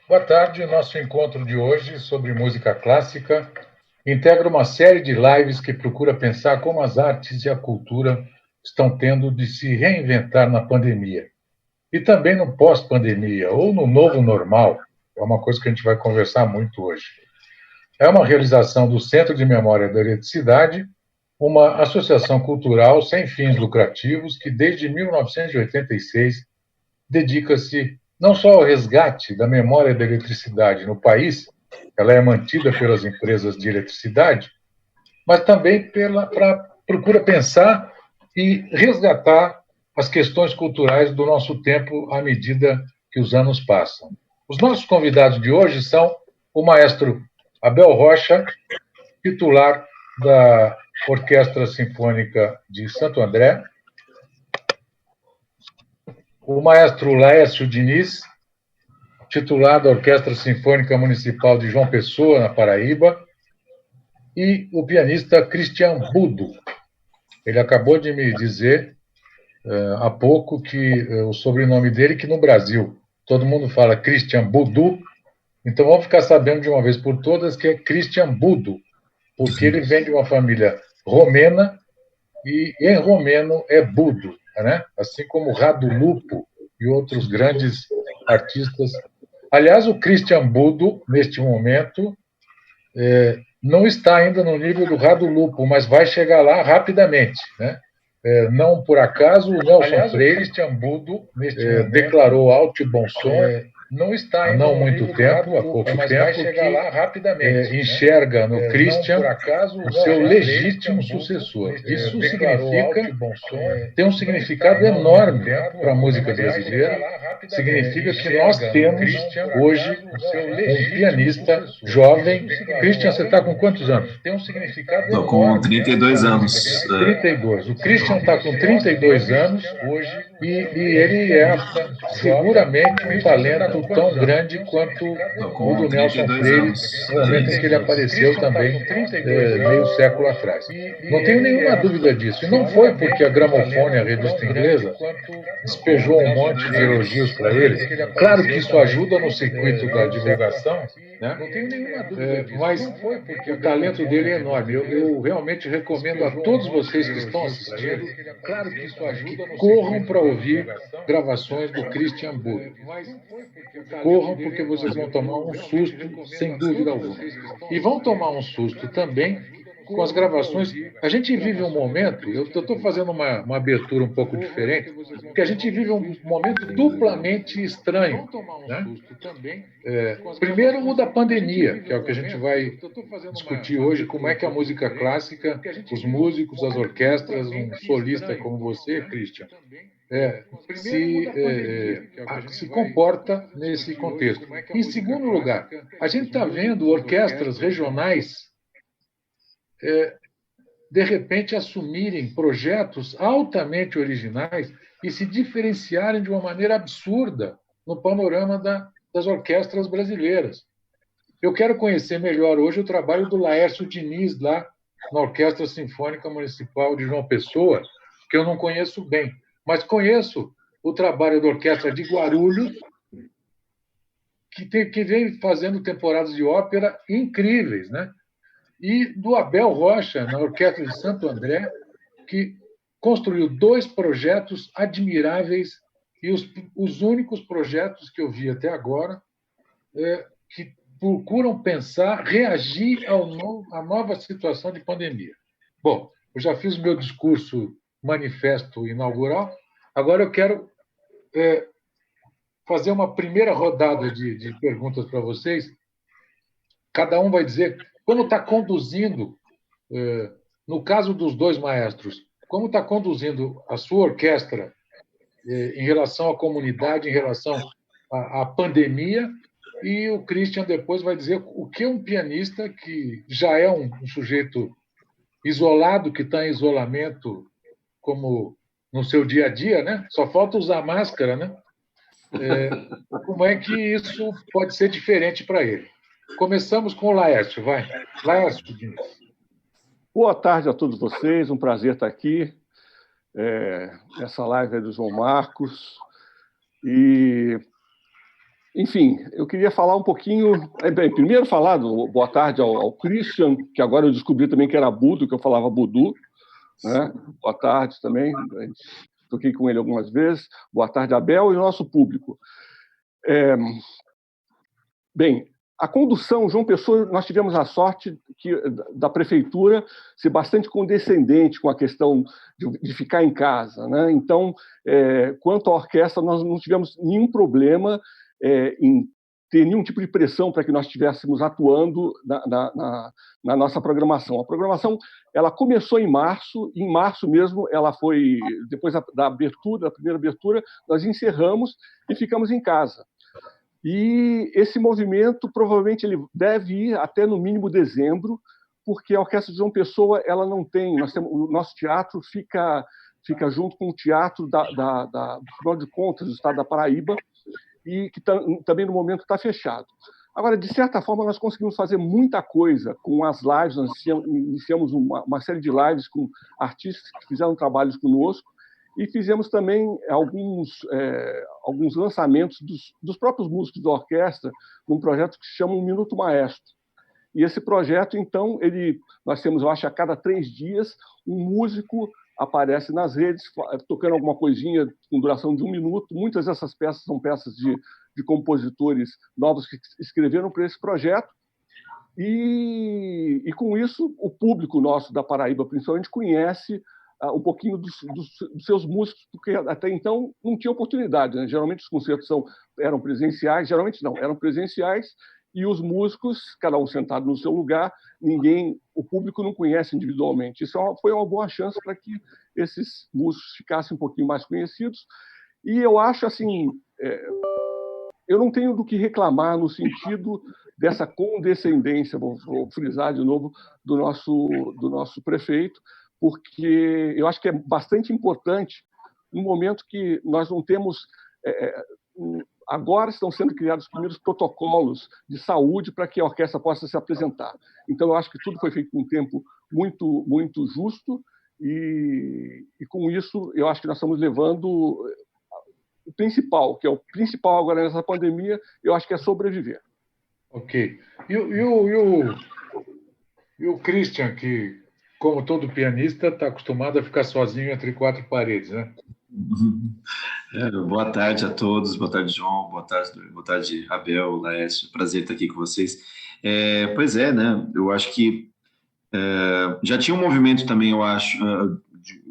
Boa tarde. O nosso encontro de hoje sobre música clássica integra uma série de lives que procura pensar como as artes e a cultura estão tendo de se reinventar na pandemia. E também no pós-pandemia, ou no novo normal, é uma coisa que a gente vai conversar muito hoje. É uma realização do Centro de Memória da Eletricidade, uma associação cultural sem fins lucrativos que, desde 1986, dedica-se não só ao resgate da memória da eletricidade no país, ela é mantida pelas empresas de eletricidade, mas também procura pensar e resgatar as questões culturais do nosso tempo à medida que os anos passam. Os nossos convidados de hoje são o maestro Abel Rocha, titular da Orquestra Sinfônica de Santo André, o maestro Laércio Diniz, titular da Orquestra Sinfônica Municipal de João Pessoa, na Paraíba, e o pianista Christian Budo. Ele acabou de me dizer há pouco que o sobrenome dele, que no Brasil todo mundo fala Christian Budu, então vamos ficar sabendo de uma vez por todas que é Christian Budo, porque ele vem de uma família romena e em romeno é Budo, né? Assim como Radu Lupo e outros grandes artistas. Aliás, o Christian Budo, neste momento, não está ainda no nível do Radu Lupo, mas vai chegar lá rapidamente, né? Não por acaso, o Nelson Freire, Budo, declarou alto e bom som, não está há não muito tempo, há pouco tempo, que enxerga no Christian o seu legítimo sucessor. Isso significa, tem um significado enorme para a música brasileira, significa que nós temos hoje um pianista jovem. Christian, você está com quantos anos? Tem um significado enorme. Estou com 32 anos. 32. O Christian está com 32 anos hoje e ele é seguramente um talento tão grande quanto o do Nelson Freire, no momento em que ele apareceu também, meio século atrás. Não tenho nenhuma dúvida disso. E não foi porque a Gramofone, a revista inglesa, despejou um monte de elogios para ele. Claro que isso ajuda no circuito da divulgação, né? Não tenho nenhuma dúvida disso. Mas o talento dele é enorme. Eu realmente recomendo a todos vocês que estão assistindo, claro que isso ajuda, que corram para ouvir gravações do Christian Bull. Corram porque vocês vão tomar um susto, sem dúvida alguma. E vão tomar um susto também com as gravações. A gente vive um momento, eu estou fazendo uma abertura um pouco diferente, porque a gente vive um momento duplamente estranho. Né? Primeiro, o da pandemia, que é o que a gente vai discutir hoje, como é que a música clássica, os músicos, as orquestras, um solista como você, Christian, se comporta nesse contexto. Em segundo lugar, a gente está vendo orquestras regionais de repente assumirem projetos altamente originais e se diferenciarem de uma maneira absurda no panorama das orquestras brasileiras. Eu quero conhecer melhor hoje o trabalho do Laércio Diniz, lá na Orquestra Sinfônica Municipal de João Pessoa, que eu não conheço bem, mas conheço o trabalho da Orquestra de Guarulhos, que vem fazendo temporadas de ópera incríveis, né? E do Abel Rocha, na Orquestra de Santo André, que construiu 2 projetos admiráveis e os únicos projetos que eu vi até agora que procuram pensar, reagir à nova situação de pandemia. Bom, eu já fiz o meu discurso manifesto inaugural, agora eu quero fazer uma primeira rodada de perguntas para vocês. Cada um vai dizer como está conduzindo, no caso dos 2 maestros, como está conduzindo a sua orquestra em relação à comunidade, em relação à pandemia, e o Christian depois vai dizer o que um pianista que já é um sujeito isolado, que está em isolamento, como no seu dia a dia, né? Só falta usar máscara, né? Como é que isso pode ser diferente para ele? Começamos com o Laércio, vai. Laércio, Diniz. Boa tarde a todos vocês, um prazer estar aqui. Essa live é do João Marcos. E Enfim, eu queria falar um pouquinho... primeiro falar boa tarde ao Christian, que agora eu descobri também que era Budo, que eu falava Budu, né? Boa tarde também, toquei com ele algumas vezes. Boa tarde, Abel, e o nosso público. Bem, a condução, João Pessoa, nós tivemos a sorte da prefeitura ser bastante condescendente com a questão de ficar em casa, né? Então, quanto à orquestra, nós não tivemos nenhum problema em ter nenhum tipo de pressão para que nós estivéssemos atuando na nossa programação. A programação ela começou em março, e em março mesmo ela foi, depois da abertura, da primeira abertura, nós encerramos e ficamos em casa. E esse movimento provavelmente ele deve ir até no mínimo dezembro, porque a Orquestra de João Pessoa ela não tem, o nosso teatro fica junto com o teatro do Tribunal de Contas do Estado da Paraíba, e que também no momento está fechado. Agora, de certa forma, nós conseguimos fazer muita coisa com as lives, nós iniciamos uma série de lives com artistas que fizeram trabalhos conosco, e fizemos também alguns lançamentos dos próprios músicos da orquestra, num projeto que se chama Um Minuto Maestro. E esse projeto, então, nós temos, eu acho, a cada 3 dias, um músico aparece nas redes, tocando alguma coisinha com duração de 1 minuto. Muitas dessas peças são peças de compositores novos que escreveram para esse projeto. E com isso, o público nosso da Paraíba, principalmente, conhece um pouquinho dos seus músicos, porque até então não tinha oportunidade, né? Geralmente os concertos eram presenciais, eram presenciais, e os músicos, cada um sentado no seu lugar, o público não conhece individualmente. Isso foi uma boa chance para que esses músicos ficassem um pouquinho mais conhecidos. E eu acho assim, eu não tenho do que reclamar no sentido dessa condescendência, vou frisar de novo, do nosso prefeito, porque eu acho que é bastante importante no momento que nós não temos... Agora estão sendo criados os primeiros protocolos de saúde para que a orquestra possa se apresentar. Então, eu acho que tudo foi feito com um tempo muito, muito justo, e com isso eu acho que nós estamos levando o principal, que é o principal agora nessa pandemia, eu acho que é sobreviver. Ok. E o Christian, que, como todo pianista, está acostumado a ficar sozinho entre 4 paredes, né? Boa tarde a todos, boa tarde, João, boa tarde, Abel, Laércio, prazer estar aqui com vocês. Pois é, né, eu acho que já tinha um movimento também, eu acho,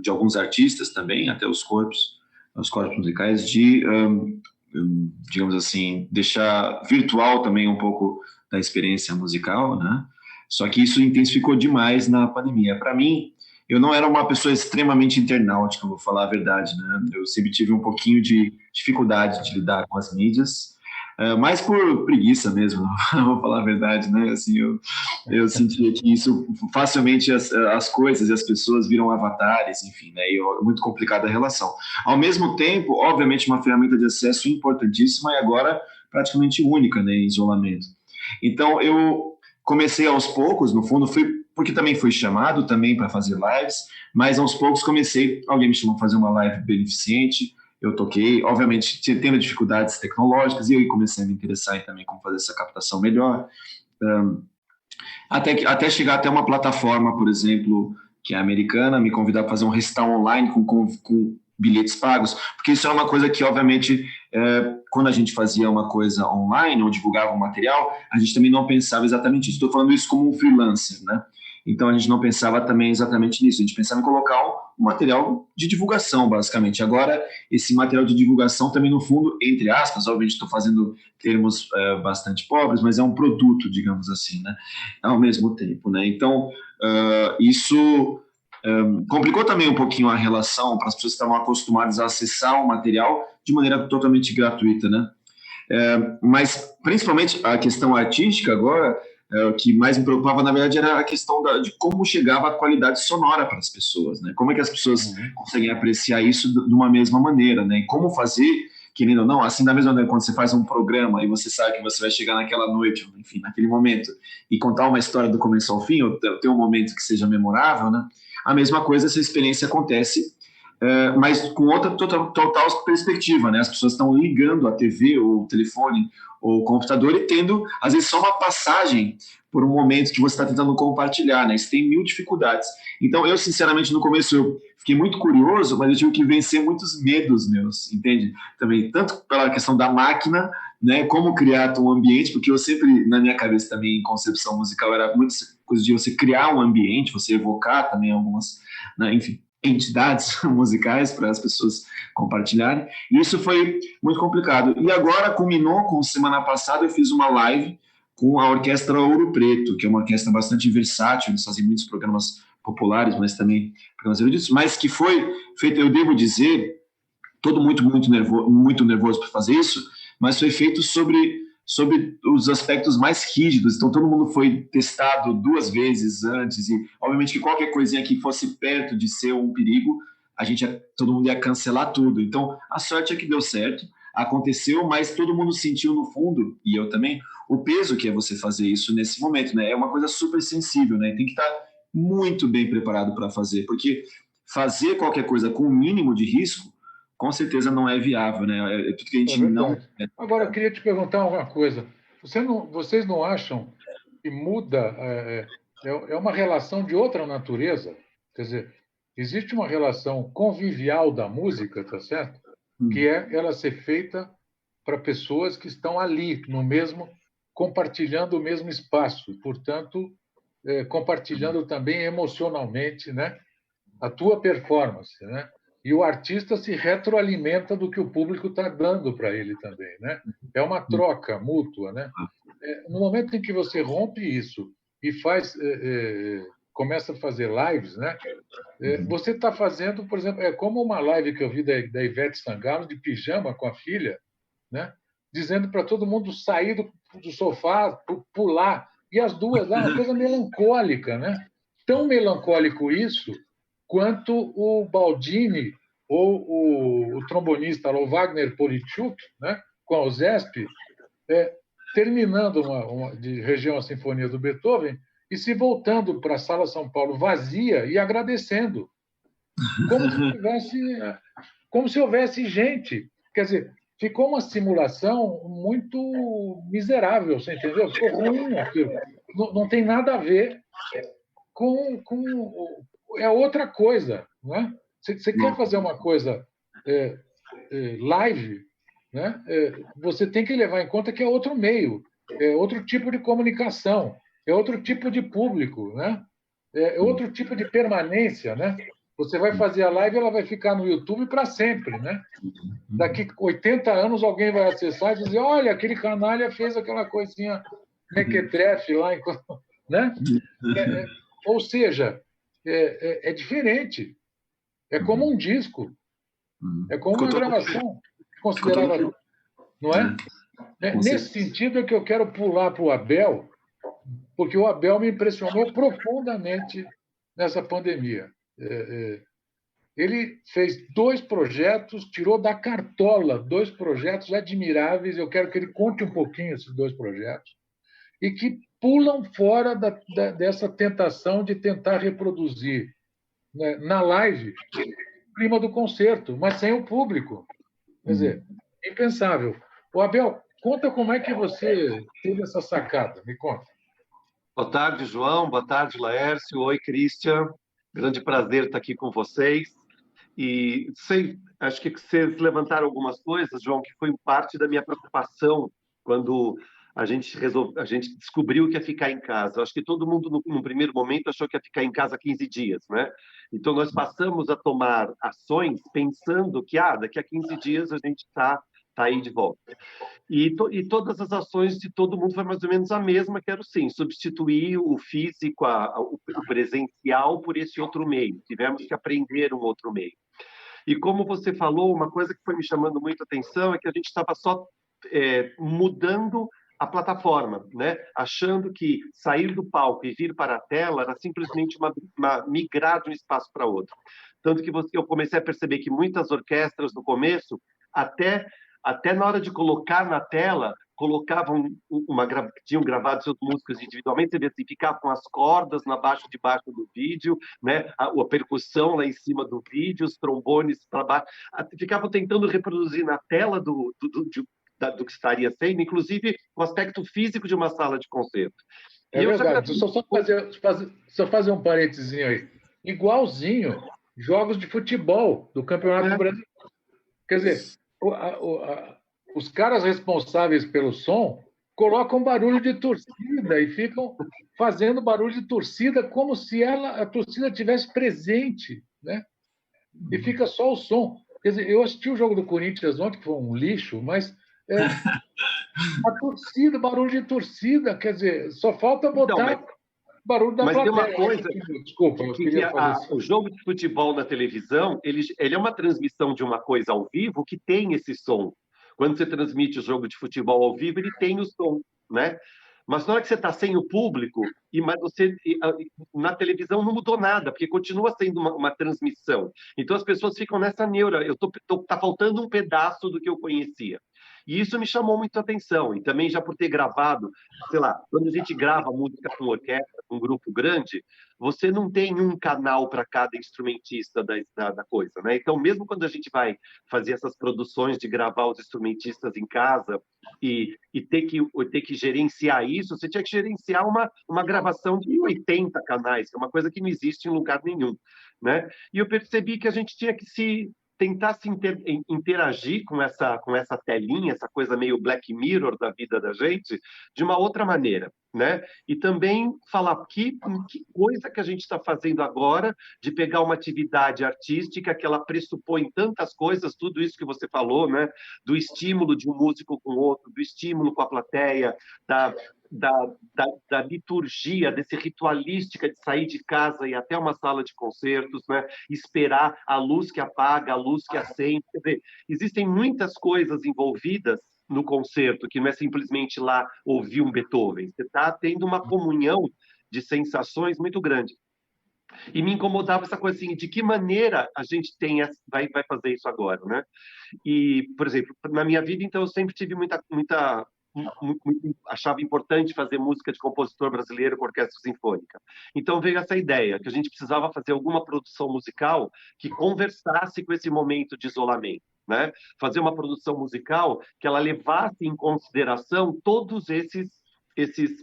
de alguns artistas também, até os corpos musicais, digamos assim, deixar virtual também um pouco da experiência musical, né, só que isso intensificou demais na pandemia. Para mim, eu não era uma pessoa extremamente internautica, vou falar a verdade, né? Eu sempre tive um pouquinho de dificuldade de lidar com as mídias, mais por preguiça mesmo, vou falar a verdade, né? Assim, eu sentia que isso facilmente as coisas e as pessoas viram avatares, enfim, né? E é muito complicada a relação. Ao mesmo tempo, obviamente, uma ferramenta de acesso importantíssima e agora praticamente única, né? Em isolamento. Então, eu comecei aos poucos, no fundo, porque também fui chamado também para fazer lives, mas aos poucos alguém me chamou para fazer uma live beneficente, eu toquei, obviamente tendo dificuldades tecnológicas, e eu comecei a me interessar em também como fazer essa captação melhor, até chegar até uma plataforma, por exemplo, que é americana, me convidar para fazer um recital online com bilhetes pagos, porque isso é uma coisa que, obviamente, quando a gente fazia uma coisa online ou divulgava um material, a gente também não pensava exatamente isso. Estou falando isso como um freelancer, né? Então, a gente não pensava também exatamente nisso. A gente pensava em colocar um material de divulgação, basicamente. Agora, esse material de divulgação também, no fundo, entre aspas, obviamente estou fazendo termos bastante pobres, mas é um produto, digamos assim, né? Ao mesmo tempo, né? Então, isso complicou também um pouquinho a relação para as pessoas que estavam acostumadas a acessar o material de maneira totalmente gratuita, né? Mas, principalmente, a questão artística agora, o que mais me preocupava, na verdade, era a questão de como chegava a qualidade sonora para as pessoas, né? Como é que as pessoas conseguem apreciar isso de uma mesma maneira, né? E como fazer, querendo ou não, assim, da mesma maneira, quando você faz um programa e você sabe que você vai chegar naquela noite, enfim, naquele momento, e contar uma história do começo ao fim, ou ter um momento que seja memorável, né? A mesma coisa, essa experiência acontece mas com outra total perspectiva, né? As pessoas estão ligando a TV ou o telefone ou o computador e tendo, às vezes, só uma passagem por um momento que você está tentando compartilhar, né? Isso tem mil dificuldades. Então, eu, sinceramente, no começo, eu fiquei muito curioso, mas eu tive que vencer muitos medos meus, entende? Também, tanto pela questão da máquina, né? Como criar um ambiente, porque eu sempre, na minha cabeça também, em concepção musical, era muita coisa de você criar um ambiente, você evocar também algumas, né? Enfim, entidades musicais para as pessoas compartilharem. E isso foi muito complicado. E agora culminou com semana passada eu fiz uma live com a Orquestra Ouro Preto, que é uma orquestra bastante versátil, eles fazem muitos programas populares, mas também programas eruditos, mas que foi feito, eu devo dizer, todo muito nervoso para fazer isso, mas foi feito sobre os aspectos mais rígidos. Então, todo mundo foi testado 2 vezes antes e, obviamente, que qualquer coisinha que fosse perto de ser um perigo, todo mundo ia cancelar tudo. Então, a sorte é que deu certo, aconteceu, mas todo mundo sentiu no fundo, e eu também, o peso que é você fazer isso nesse momento, né? É uma coisa super sensível, né? Tem que estar muito bem preparado para fazer, porque fazer qualquer coisa com o mínimo de risco com certeza não é viável, né? Tudo que a gente não... Agora, eu queria te perguntar uma coisa. Vocês não acham que muda, é uma relação de outra natureza? Quer dizer, existe uma relação convivial da música, tá certo? Que é ela ser feita para pessoas que estão ali, compartilhando o mesmo espaço, e, portanto, compartilhando também emocionalmente, né, a tua performance, né? E o artista se retroalimenta do que o público está dando para ele também, né? É uma troca mútua, né? No momento em que você rompe isso e começa a fazer lives, né? Você está fazendo, por exemplo, é como uma live que eu vi da Ivete Sangalo de pijama com a filha, né? Dizendo para todo mundo sair do sofá, pular, e as duas lá, uma coisa melancólica, né? Tão melancólico isso quanto o Baldini ou o trombonista, o Wagner Polichuk, né? Com a USESP, terminando de região a Sinfonia do Beethoven e se voltando para a Sala São Paulo vazia e agradecendo, como se houvesse gente. Quer dizer, ficou uma simulação muito miserável, você entendeu? Ficou ruim aquilo. Não tem nada a ver com é outra coisa, né? Você quer fazer uma coisa live, né? Você tem que levar em conta que é outro meio, é outro tipo de comunicação, é outro tipo de público, né? É outro tipo de permanência, né? Você vai fazer a live, ela vai ficar no YouTube para sempre, né? Daqui 80 anos alguém vai acessar e dizer, olha, aquele canalha fez aquela coisinha mequetrefe lá, né? Ou seja, é diferente. É como um disco. É como uma gravação considerada, não é? Nesse sentido é que eu quero pular para o Abel, porque o Abel me impressionou profundamente nessa pandemia. Ele fez 2 projetos, tirou da cartola 2 projetos admiráveis. Eu quero que ele conte um pouquinho esses 2 projetos e que pulam fora dessa tentação de tentar reproduzir, né, na live o clima do concerto, mas sem o público. Quer dizer, impensável. O Abel, conta como é que você teve essa sacada. Me conta. Boa tarde, João. Boa tarde, Laércio. Oi, Christian. Grande prazer estar aqui com vocês. E acho que vocês levantaram algumas coisas, João, que foi parte da minha preocupação quando a gente descobriu que ia ficar em casa. Acho que todo mundo, no primeiro momento, achou que ia ficar em casa 15 dias, né? Então, nós passamos a tomar ações pensando que daqui a 15 dias a gente está aí de volta. E todas as ações de todo mundo foi mais ou menos a mesma, que era sim, substituir o físico, o presencial por esse outro meio. Tivemos que aprender um outro meio. E como você falou, uma coisa que foi me chamando muita atenção é que a gente estava só mudando a plataforma, né? Achando que sair do palco e vir para a tela era simplesmente migrar de um espaço para outro. Tanto que eu comecei a perceber que muitas orquestras, no começo, até na hora de colocar na tela, colocavam tinham gravado seus músicos individualmente, você vê assim, ficavam com as cordas debaixo do vídeo, né? A percussão lá em cima do vídeo, os trombones para baixo, ficavam tentando reproduzir na tela do que estaria sendo, inclusive o aspecto físico de uma sala de concerto. É verdade. Só fazer um parênteses aí. Igualzinho jogos de futebol do Campeonato Brasileiro. Quer dizer, os caras responsáveis pelo som colocam barulho de torcida e ficam fazendo barulho de torcida como se a torcida estivesse presente, né? E fica só o som. Quer dizer, eu assisti o jogo do Corinthians ontem, que foi um lixo, mas a torcida, barulho de torcida, quer dizer, só falta botar barulho da plateia. Mas tem uma coisa, desculpa, eu queria fazer isso. O jogo de futebol na televisão, ele é uma transmissão de uma coisa ao vivo que tem esse som. Quando você transmite o jogo de futebol ao vivo, ele tem o som, né? Mas na hora que você está sem o público, na televisão não mudou nada, porque continua sendo uma transmissão. Então as pessoas ficam nessa neura, tá faltando um pedaço do que eu conhecia. E isso me chamou muito a atenção. E também já por ter gravado, sei lá, quando a gente grava música com orquestra, com um grupo grande, você não tem um canal para cada instrumentista da coisa, né? Então, mesmo quando a gente vai fazer essas produções de gravar os instrumentistas em casa e ter que gerenciar isso, você tinha que gerenciar uma gravação de 80 canais, que é uma coisa que não existe em lugar nenhum, né? E eu percebi que a gente tinha que tentar se interagir com essa telinha, essa coisa meio Black Mirror da vida da gente, de uma outra maneira, né? E também falar que coisa que a gente está fazendo agora de pegar uma atividade artística que ela pressupõe tantas coisas, tudo isso que você falou, né? Do estímulo de um músico com o outro, do estímulo com a plateia, da liturgia, desse ritualística de sair de casa e ir até uma sala de concertos, né? Esperar a luz que apaga, a luz que acende. Quer dizer, existem muitas coisas envolvidas no concerto, que não é simplesmente lá ouvir um Beethoven. Você está tendo uma comunhão de sensações muito grande. E me incomodava essa coisa assim, de que maneira a gente vai fazer isso agora, né? E, por exemplo, na minha vida, então, eu sempre tive achava importante fazer música de compositor brasileiro com orquestra sinfônica. Então veio essa ideia que a gente precisava fazer alguma produção musical que conversasse com esse momento de isolamento, né? Fazer uma produção musical que ela levasse em consideração todos esses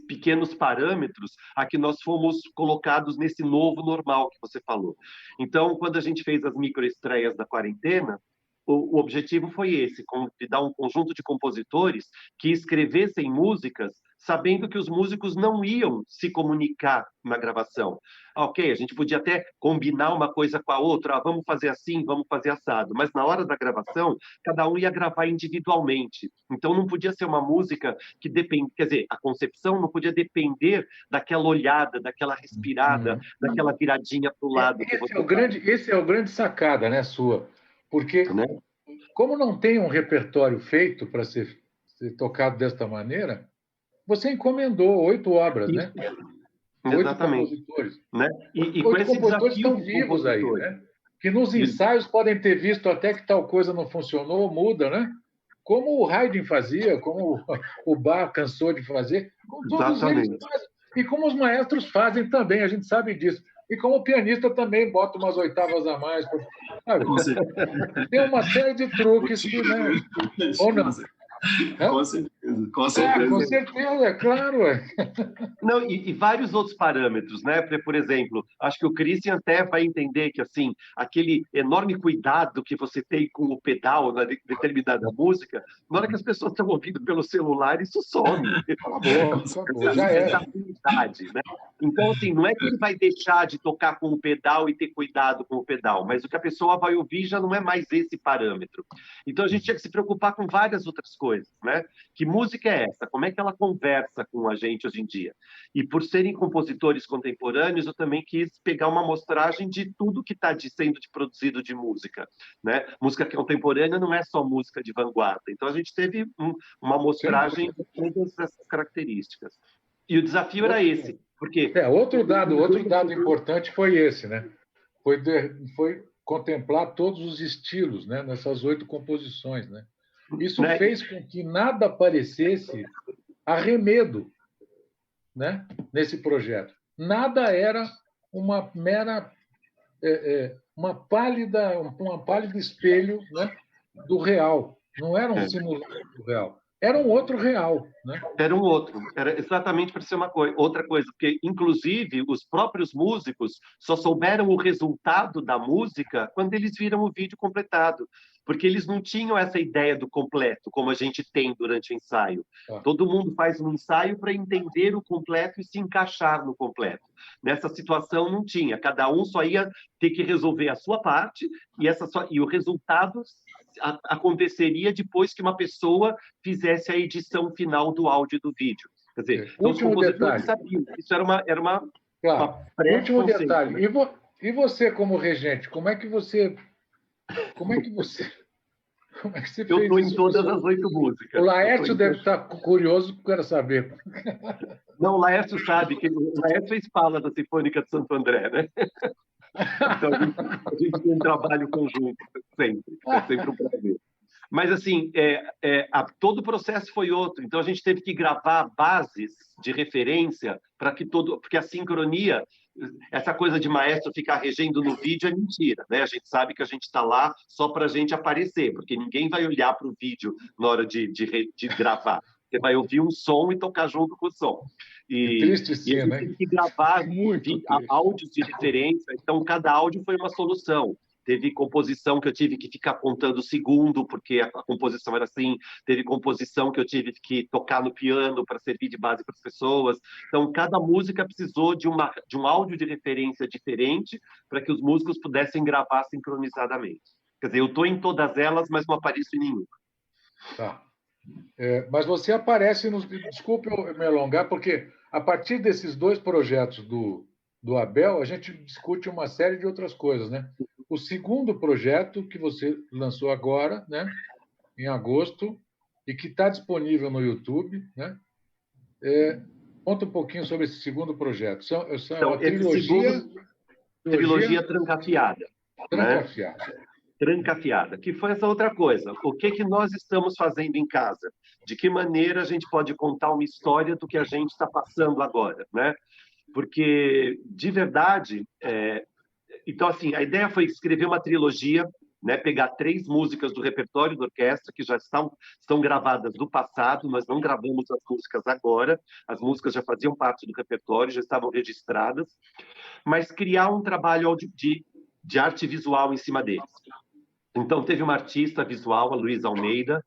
pequenos parâmetros a que nós fomos colocados nesse novo normal que você falou. Então, quando a gente fez as microestreias da quarentena, o objetivo foi esse, convidar um conjunto de compositores que escrevessem músicas sabendo que os músicos não iam se comunicar na gravação. Ok, a gente podia até combinar uma coisa com a outra, vamos fazer assim, vamos fazer assado, mas na hora da gravação, cada um ia gravar individualmente. Então não podia ser uma música que depende, quer dizer, a concepção não podia depender daquela olhada, daquela respirada, daquela viradinha para o lado. Esse é o grande sacada, né, sua? Porque, como não tem um repertório feito para ser tocado desta maneira, você encomendou 8 obras, né? Exatamente. 8 compositores. Né? E 8 com esse compositores desafio estão vivos aí, né? Que nos ensaios podem ter visto até que tal coisa não funcionou, muda, né? Como o Haydn fazia, como o Bach cansou de fazer, como todos eles fazem. E como os maestros fazem também, a gente sabe disso. E como o pianista também bota umas oitavas a mais. Sabe? Tem uma série de truques que, né? Ou não? Com certeza, com certeza. Com certeza, é claro. Não, e vários outros parâmetros, né? Por exemplo, acho que o Christian até vai entender que, assim, aquele enorme cuidado que você tem com o pedal na determinada música, na hora que as pessoas estão ouvindo pelo celular, isso some. Já é. Né? Então, assim, não é que ele vai deixar de tocar com o pedal e ter cuidado com o pedal, mas o que a pessoa vai ouvir já não é mais esse parâmetro. Então, a gente tinha que se preocupar com várias outras coisas, né? Que música é essa? Como é que ela conversa com a gente hoje em dia? E por serem compositores contemporâneos, eu também quis pegar uma amostragem de tudo que está sendo produzido de música, né? Música contemporânea não é só música de vanguarda. Então, a gente teve uma amostragem de todas essas características. E o desafio era esse, porque... Outro dado importante foi esse, né? Foi contemplar todos os estilos, né? Nessas 8 composições, né? Isso né? fez com que nada parecesse arremedo, né, nesse projeto. Nada era uma mera uma pálido espelho, né, do real. Não era um simulacro do real. Era um outro real, né? Era um outro, era exatamente para ser outra coisa, porque, inclusive, os próprios músicos só souberam o resultado da música quando eles viram o vídeo completado, porque eles não tinham essa ideia do completo, como a gente tem durante o ensaio. Ah. Todo mundo faz um ensaio para entender o completo e se encaixar no completo. Nessa situação não tinha, cada um só ia ter que resolver a sua parte e o resultado aconteceria depois que uma pessoa fizesse a edição final do áudio e do vídeo. Quer dizer, então os compositores sabiam. Isso era uma claro. Último detalhe. Né? E você, como regente, como é que você Eu fez estou em isso? todas as 8 músicas. O Laércio deve estar curioso, quero saber. Não, o Laércio sabe, que o Laércio fez fala da Sinfônica de Santo André, né? Então, a gente tem um trabalho conjunto, sempre. É sempre um prazer. Mas, assim, todo o processo foi outro. Então, a gente teve que gravar bases de referência para que porque a sincronia, essa coisa de maestro ficar regendo no vídeo é mentira, né? A gente sabe que a gente está lá só para a gente aparecer, porque ninguém vai olhar para o vídeo na hora de gravar. Você vai ouvir um som e tocar junto com o som. E a gente teve que gravar áudios de referência, então cada áudio foi uma solução. Teve composição que eu tive que ficar contando segundo, porque a composição era assim. Teve composição que eu tive que tocar no piano para servir de base para as pessoas. Então, cada música precisou de um áudio de referência diferente para que os músicos pudessem gravar sincronizadamente. Quer dizer, eu estou em todas elas, mas não apareço em nenhuma. Tá. Mas você aparece nos... Desculpe eu me alongar, porque a partir desses 2 projetos do Abel, a gente discute uma série de outras coisas, né? O segundo projeto que você lançou agora, né, em agosto, e que está disponível no YouTube, né? Conta um pouquinho sobre esse segundo projeto. Então, a trilogia... Trilogia Trancafiada. Trancafiada. Né? Trancafiada, que foi essa outra coisa. O que nós estamos fazendo em casa? De que maneira a gente pode contar uma história do que a gente está passando agora, né? Porque, de verdade... Então, assim, a ideia foi escrever uma trilogia, né, pegar 3 músicas do repertório da orquestra, que já estão gravadas no passado, nós não gravamos as músicas agora, as músicas já faziam parte do repertório, já estavam registradas, mas criar um trabalho de arte visual em cima deles. Então, teve uma artista visual, a Luísa Almeida,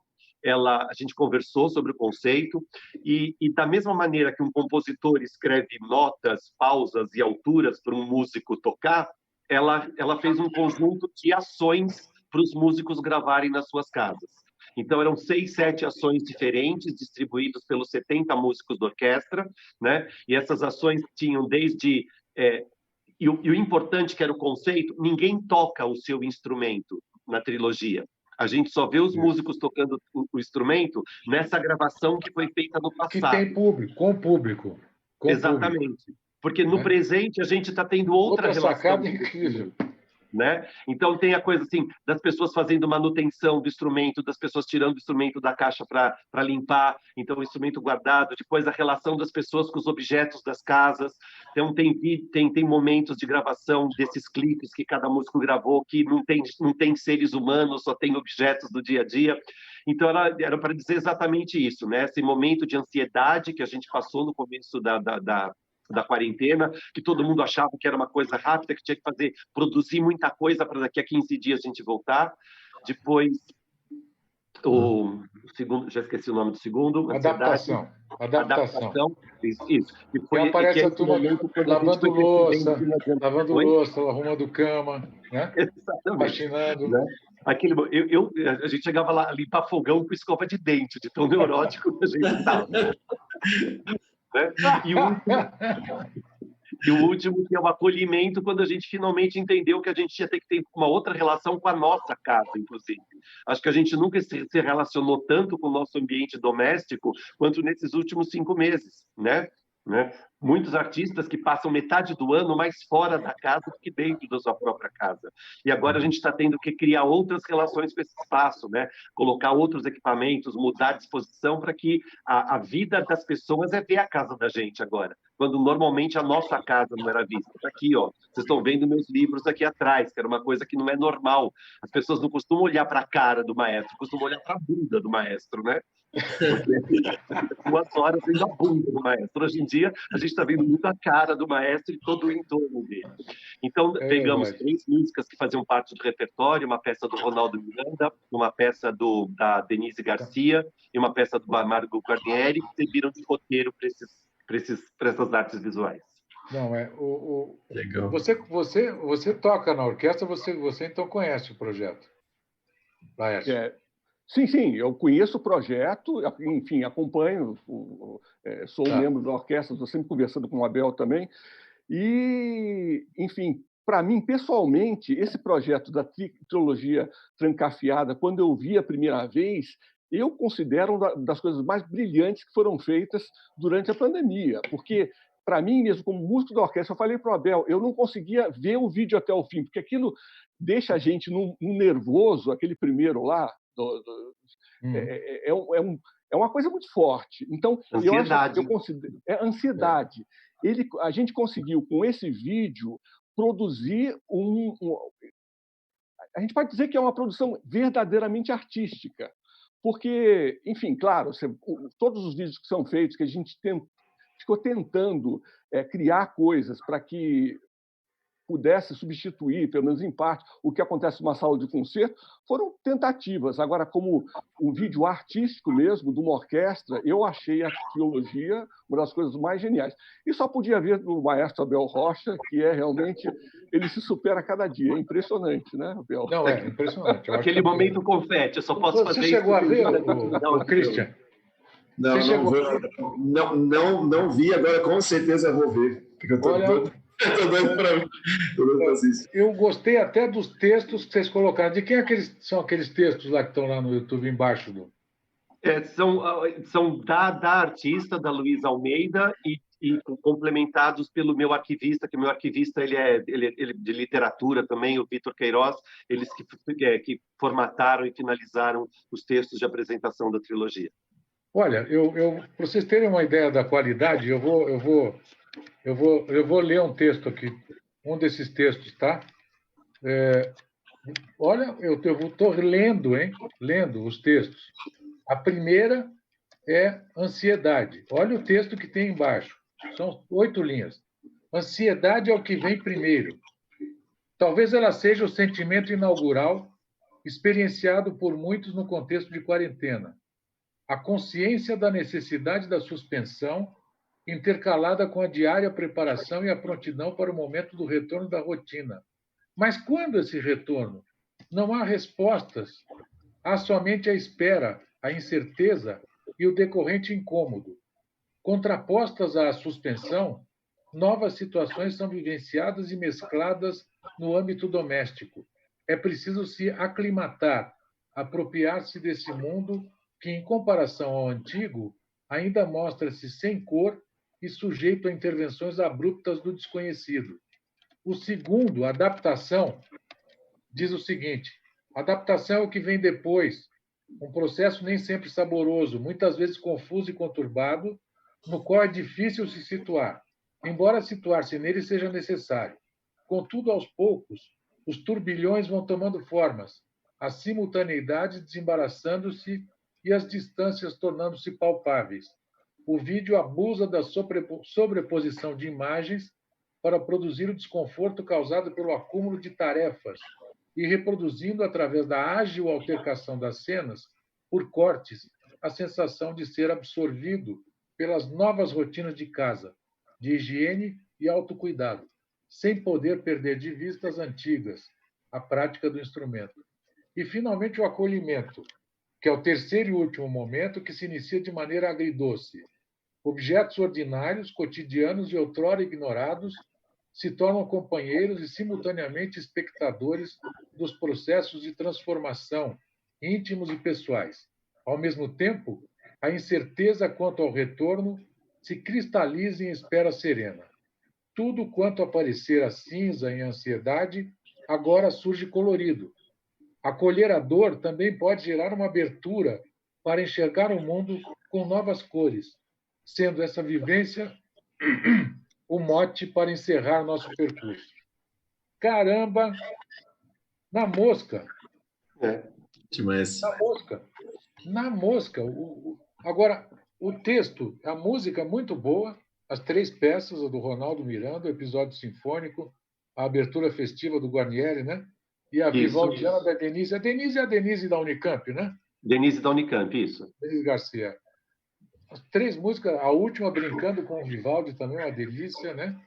a gente conversou sobre o conceito, e da mesma maneira que um compositor escreve notas, pausas e alturas para um músico tocar, ela fez um conjunto de ações para os músicos gravarem nas suas casas. Então, eram 6, 7 ações diferentes, distribuídas pelos 70 músicos da orquestra, né? E essas ações tinham desde... E o importante, que era o conceito, ninguém toca o seu instrumento na trilogia. A gente só vê os músicos tocando o instrumento nessa gravação que foi feita no passado. Que tem público, com público. Exatamente. Porque no presente a gente está tendo outra relação. Sacada incrível. Né? Então tem a coisa assim das pessoas fazendo manutenção do instrumento, das pessoas tirando o instrumento da caixa para limpar, então o instrumento guardado, depois a relação das pessoas com os objetos das casas. Então tem momentos de gravação desses clipes que cada músico gravou que não tem seres humanos, só tem objetos do dia a dia. Então era para dizer exatamente isso, né? Esse momento de ansiedade que a gente passou no começo da quarentena, que todo mundo achava que era uma coisa rápida, que tinha que produzir muita coisa para daqui a 15 dias a gente voltar. Depois, o segundo, já esqueci o nome do segundo. Adaptação. Isso. E aparece a turma lavando louça, arrumando cama, né? Exatamente. Machinando. Né? A gente chegava lá a limpar fogão com escova de dente, de tão neurótico que a gente estava. Né? E o último, que é o acolhimento, quando a gente finalmente entendeu que a gente ia ter que ter uma outra relação com a nossa casa, inclusive. Acho que a gente nunca se relacionou tanto com o nosso ambiente doméstico quanto nesses últimos 5 meses, né? Muitos artistas que passam metade do ano mais fora da casa do que dentro da sua própria casa. E agora a gente está tendo que criar outras relações com esse espaço, né? Colocar outros equipamentos, mudar a disposição para que a vida das pessoas é ver a casa da gente agora, quando normalmente a nossa casa não era vista. Está aqui, ó. Vocês estão vendo meus livros aqui atrás, que era uma coisa que não é normal. As pessoas não costumam olhar para a cara do maestro, costumam olhar para a bunda do maestro, né? Porque 2 horas vendo a bunda do maestro. Hoje em dia, a gente está vendo muito a cara do maestro e todo o entorno dele. Então, pegamos 3 músicas que faziam parte do repertório, uma peça do Ronaldo Miranda, uma peça da Denise Garcia e uma peça do Marco Guarnieri, que serviram de roteiro para essas artes visuais. Não, Legal. Você toca na orquestra, você então conhece o projeto, Laércio? Sim, eu conheço o projeto, enfim, acompanho, sou um membro da orquestra, estou sempre conversando com o Abel também, e, enfim, para mim, pessoalmente, esse projeto da trilogia Trancafiada, quando eu vi a primeira vez, eu considero uma das coisas mais brilhantes que foram feitas durante a pandemia, porque, para mim mesmo, como músico da orquestra, eu falei para o Abel, eu não conseguia ver o vídeo até o fim, porque aquilo deixa a gente num nervoso, aquele primeiro lá, é uma coisa muito forte. Então, eu considero ansiedade. A gente conseguiu, com esse vídeo, produzir a gente pode dizer que é uma produção verdadeiramente artística, porque, enfim, claro, todos os vídeos que são feitos, que a gente ficou tentando criar coisas para que pudesse substituir, pelo menos em parte, o que acontece numa sala de concerto, foram tentativas. Agora, como um vídeo artístico mesmo, de uma orquestra, eu achei a trilogia uma das coisas mais geniais. E só podia ver do maestro Abel Rocha, que realmente, ele se supera a cada dia. É impressionante, né, Abel? Não, é impressionante. Aquele momento confete, eu só posso fazer isso. Você chegou a ver, o Christian? Não vi, agora com certeza vou ver. Porque eu estou doido para isso. Eu gostei até dos textos que vocês colocaram. De quem são aqueles textos lá que estão lá no YouTube embaixo? São da artista, da Luísa Almeida, e complementados pelo meu arquivista, que o meu arquivista ele é de literatura também, o Vitor Queiroz, eles que formataram e finalizaram os textos de apresentação da trilogia. Olha, para vocês terem uma ideia da qualidade, eu vou ler um texto aqui, um desses textos, tá? Olha, eu estou lendo, hein? Lendo os textos. A primeira é ansiedade. Olha o texto que tem embaixo. São 8 linhas. Ansiedade é o que vem primeiro. Talvez ela seja o sentimento inaugural experienciado por muitos no contexto de quarentena. A consciência da necessidade da suspensão, intercalada com a diária preparação e a prontidão para o momento do retorno da rotina. Mas quando esse retorno? Não há respostas. Há somente a espera, a incerteza e o decorrente incômodo. Contrapostas à suspensão, novas situações são vivenciadas e mescladas no âmbito doméstico. É preciso se aclimatar, apropriar-se desse mundo que, em comparação ao antigo, ainda mostra-se sem cor e sujeito a intervenções abruptas do desconhecido. O segundo, adaptação, diz o seguinte: adaptação é o que vem depois, um processo nem sempre saboroso, muitas vezes confuso e conturbado, no qual é difícil se situar, embora situar-se nele seja necessário. Contudo, aos poucos, os turbilhões vão tomando formas, as simultaneidades desembaraçando-se e as distâncias tornando-se palpáveis. O vídeo abusa da sobreposição de imagens para produzir o desconforto causado pelo acúmulo de tarefas e reproduzindo, através da ágil altercação das cenas, por cortes, a sensação de ser absorvido pelas novas rotinas de casa, de higiene e autocuidado, sem poder perder de vista as antigas, a prática do instrumento. E, finalmente, o acolhimento, que é o terceiro e último momento, que se inicia de maneira agridoce. Objetos ordinários, cotidianos e outrora ignorados se tornam companheiros e, simultaneamente, espectadores dos processos de transformação, íntimos e pessoais. Ao mesmo tempo, a incerteza quanto ao retorno se cristaliza em espera serena. Tudo quanto aparecer a cinza em ansiedade, agora surge colorido. Acolher a dor também pode gerar uma abertura para enxergar o mundo com novas cores, sendo essa vivência o mote para encerrar nosso percurso. Caramba, na mosca. Demais. Na mosca. Na mosca. Agora, o texto, a música é muito boa, as 3 peças, a do Ronaldo Miranda, o episódio sinfônico, a abertura festiva do Guarnieri, né? E a Vivaldiana da Denise. A Denise é a Denise da Unicamp, né? Denise da Unicamp, isso. Denise Garcia. As 3 músicas, a última brincando com o Vivaldi também é uma delícia, né?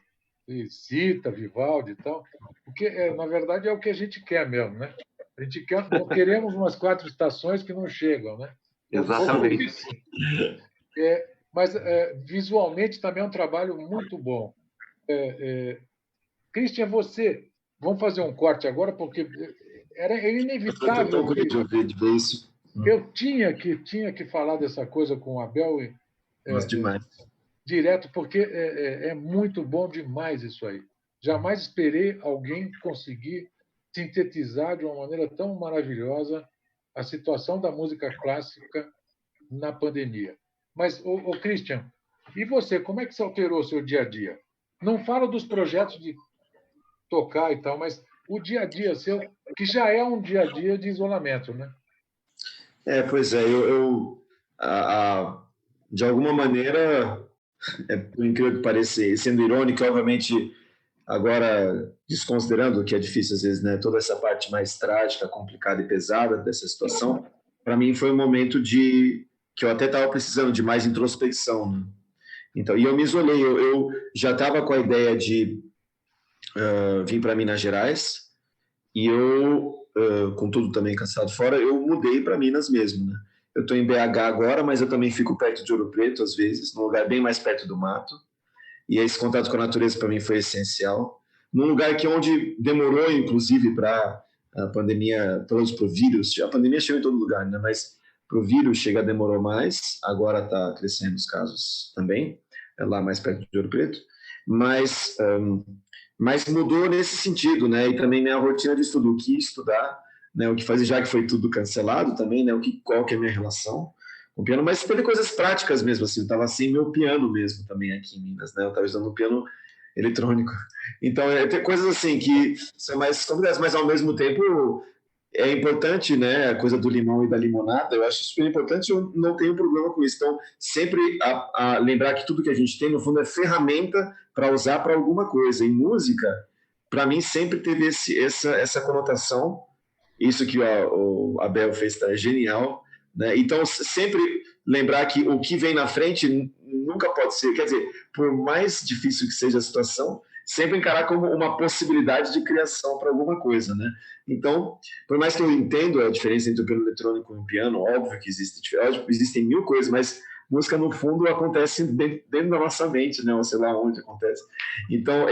E cita Vivaldi e tal. Porque, na verdade, é o que a gente quer mesmo, né? A gente quer, queremos umas 4 estações que não chegam, né? Exatamente. Mas visualmente também é um trabalho muito bom. Christian, você, vamos fazer um corte agora, porque era inevitável. Eu tinha que falar dessa coisa com o Abel Demais. direto, porque é muito bom demais isso aí. Jamais esperei alguém conseguir sintetizar de uma maneira tão maravilhosa a situação da música clássica na pandemia. Mas, Christian, e você, como é que se alterou o seu dia a dia? Não falo dos projetos de tocar e tal, mas o dia a dia seu, que já é um dia a dia de isolamento, né? Pois é, de alguma maneira, por incrível que pareça, sendo irônico, obviamente, agora desconsiderando que é difícil às vezes, né, toda essa parte mais trágica, complicada e pesada dessa situação, para mim foi um momento que eu até estava precisando de mais introspecção, né? Então, e eu me isolei, eu já estava com a ideia de vir para Minas Gerais e eu, com tudo também cansado fora, eu mudei para Minas mesmo, né? Eu estou em BH agora, mas eu também fico perto de Ouro Preto às vezes, num lugar bem mais perto do mato. E esse contato com a natureza para mim foi essencial. Num lugar que onde demorou, inclusive, para a pandemia, para o vírus, a pandemia chegou em todo lugar, né? Mas para o vírus chegar demorou mais, agora está crescendo os casos também, lá mais perto de Ouro Preto, mas mudou nesse sentido, né? E também minha rotina de estudo, o que estudar, né? O que fazer, já que foi tudo cancelado também, né? Qual que é a minha relação com o piano, mas teve coisas práticas mesmo, assim, eu estava sem meu piano mesmo também aqui em Minas, né? Eu estava usando um piano eletrônico. Então, tem coisas assim que são mais complicadas, mas ao mesmo tempo é importante, né, a coisa do limão e da limonada, eu acho super importante, eu não tenho problema com isso. Então, sempre a lembrar que tudo que a gente tem, no fundo, é ferramenta para usar para alguma coisa. E música, para mim, sempre teve essa conotação. Isso que o Abel fez tá genial, né? Então, sempre lembrar que o que vem na frente nunca pode ser, quer dizer, por mais difícil que seja a situação, sempre encarar como uma possibilidade de criação para alguma coisa, né? Então, por mais que eu entenda a diferença entre o piano eletrônico e o piano, óbvio que existem 1000 coisas, mas música no fundo acontece dentro da nossa mente, né? Ou sei lá onde acontece. Então,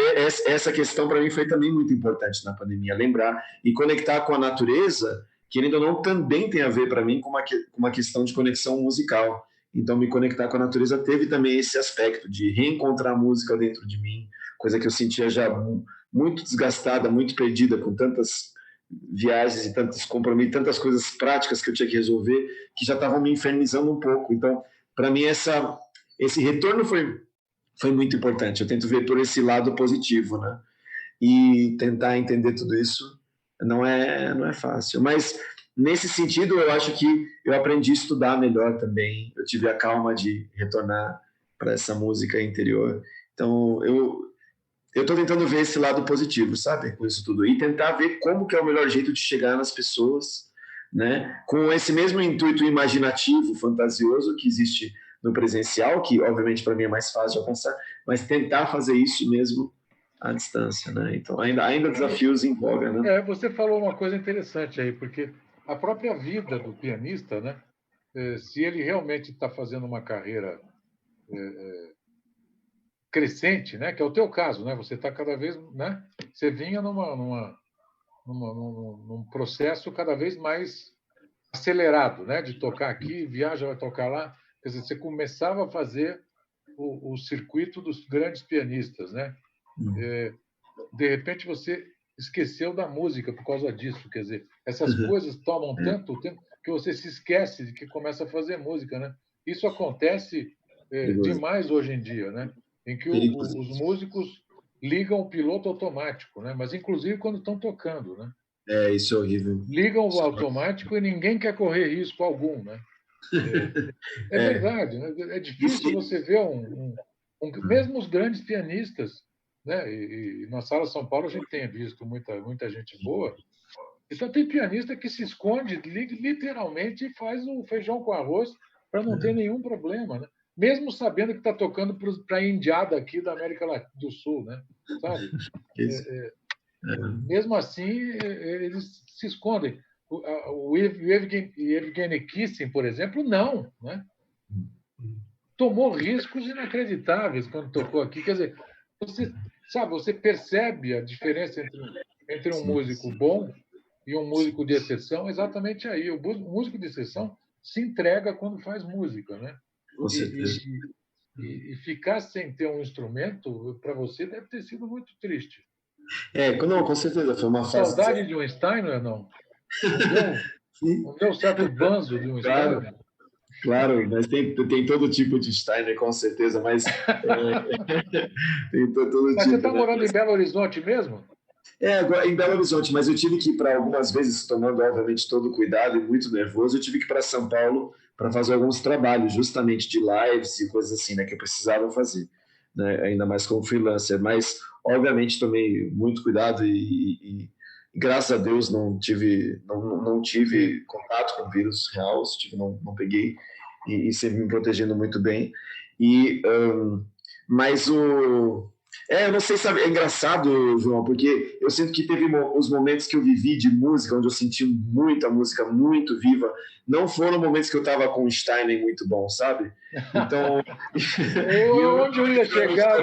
essa questão para mim foi também muito importante na pandemia, lembrar e conectar com a natureza, querendo ou não, também tem a ver para mim com uma questão de conexão musical. Então, me conectar com a natureza teve também esse aspecto de reencontrar a música dentro de mim, coisa que eu sentia já muito desgastada, muito perdida, com tantas viagens e tantos compromissos, tantas coisas práticas que eu tinha que resolver, que já estavam me infernizando um pouco. Então, para mim, esse retorno foi muito importante. Eu tento ver por esse lado positivo, né? E tentar entender tudo isso não é fácil. Mas, nesse sentido, eu acho que eu aprendi a estudar melhor também. Eu tive a calma de retornar para essa música interior. Então, eu estou tentando ver esse lado positivo, sabe? Com isso tudo. E tentar ver como que é o melhor jeito de chegar nas pessoas, né? Com esse mesmo intuito imaginativo, fantasioso que existe no presencial, que obviamente para mim é mais fácil de alcançar, mas tentar fazer isso mesmo à distância, né? Então, ainda desafios em voga, né? Você falou uma coisa interessante aí, porque a própria vida do pianista, né? Se ele realmente está fazendo uma carreira crescente, né? Que é o teu caso, né? Você está cada vez, né? Você vinha num processo cada vez mais acelerado, né? De tocar aqui, viaja, vai tocar lá. Quer dizer, você começava a fazer o circuito dos grandes pianistas, né? De repente você esqueceu da música por causa disso, quer dizer, essas coisas tomam tanto tempo que você se esquece de que começa a fazer música, né? Isso acontece demais hoje em dia, né? Em que os músicos ligam o piloto automático, né? Mas inclusive quando estão tocando, né? Isso é horrível. Ligam o automático e ninguém quer correr risco algum, né? É verdade, né? É difícil você ver mesmo os grandes pianistas, né? E na Sala São Paulo a gente tem visto muita gente boa. Então tem pianista que se esconde literalmente e faz o feijão com arroz para não ter nenhum problema, né? Mesmo sabendo que está tocando para a indiada aqui da América do Sul, né? Sabe? Mesmo assim, eles se escondem. O Evgeny Kissin, por exemplo, não, né? Tomou riscos inacreditáveis quando tocou aqui. Quer dizer, você percebe a diferença entre um músico bom e um músico de exceção exatamente aí. O músico de exceção se entrega quando faz música, né? Com certeza. E ficar sem ter um instrumento, para você, deve ter sido muito triste. Não, com certeza, foi uma fase... Saudade de um Steiner, não? Não deu certo banzo de um Steiner? Claro, mas tem todo tipo de Steiner, com certeza, mas... tem todo mas tipo, você está morando em Belo Horizonte mesmo? Em Belo Horizonte, mas eu tive que ir para algumas vezes, tomando, obviamente, todo o cuidado e muito nervoso, eu tive que ir para São Paulo para fazer alguns trabalhos, justamente de lives e coisas assim, né, que eu precisava fazer, né, ainda mais como freelancer, mas, obviamente, tomei muito cuidado e graças a Deus não tive contato com vírus real, não peguei, e sempre me protegendo muito bem, mas eu não sei, sabe, é engraçado, João, porque eu sinto que teve os momentos que eu vivi de música, onde eu senti muita música muito viva, não foram momentos que eu estava com o Steiner muito bom, sabe? Então... Onde eu ia chegar,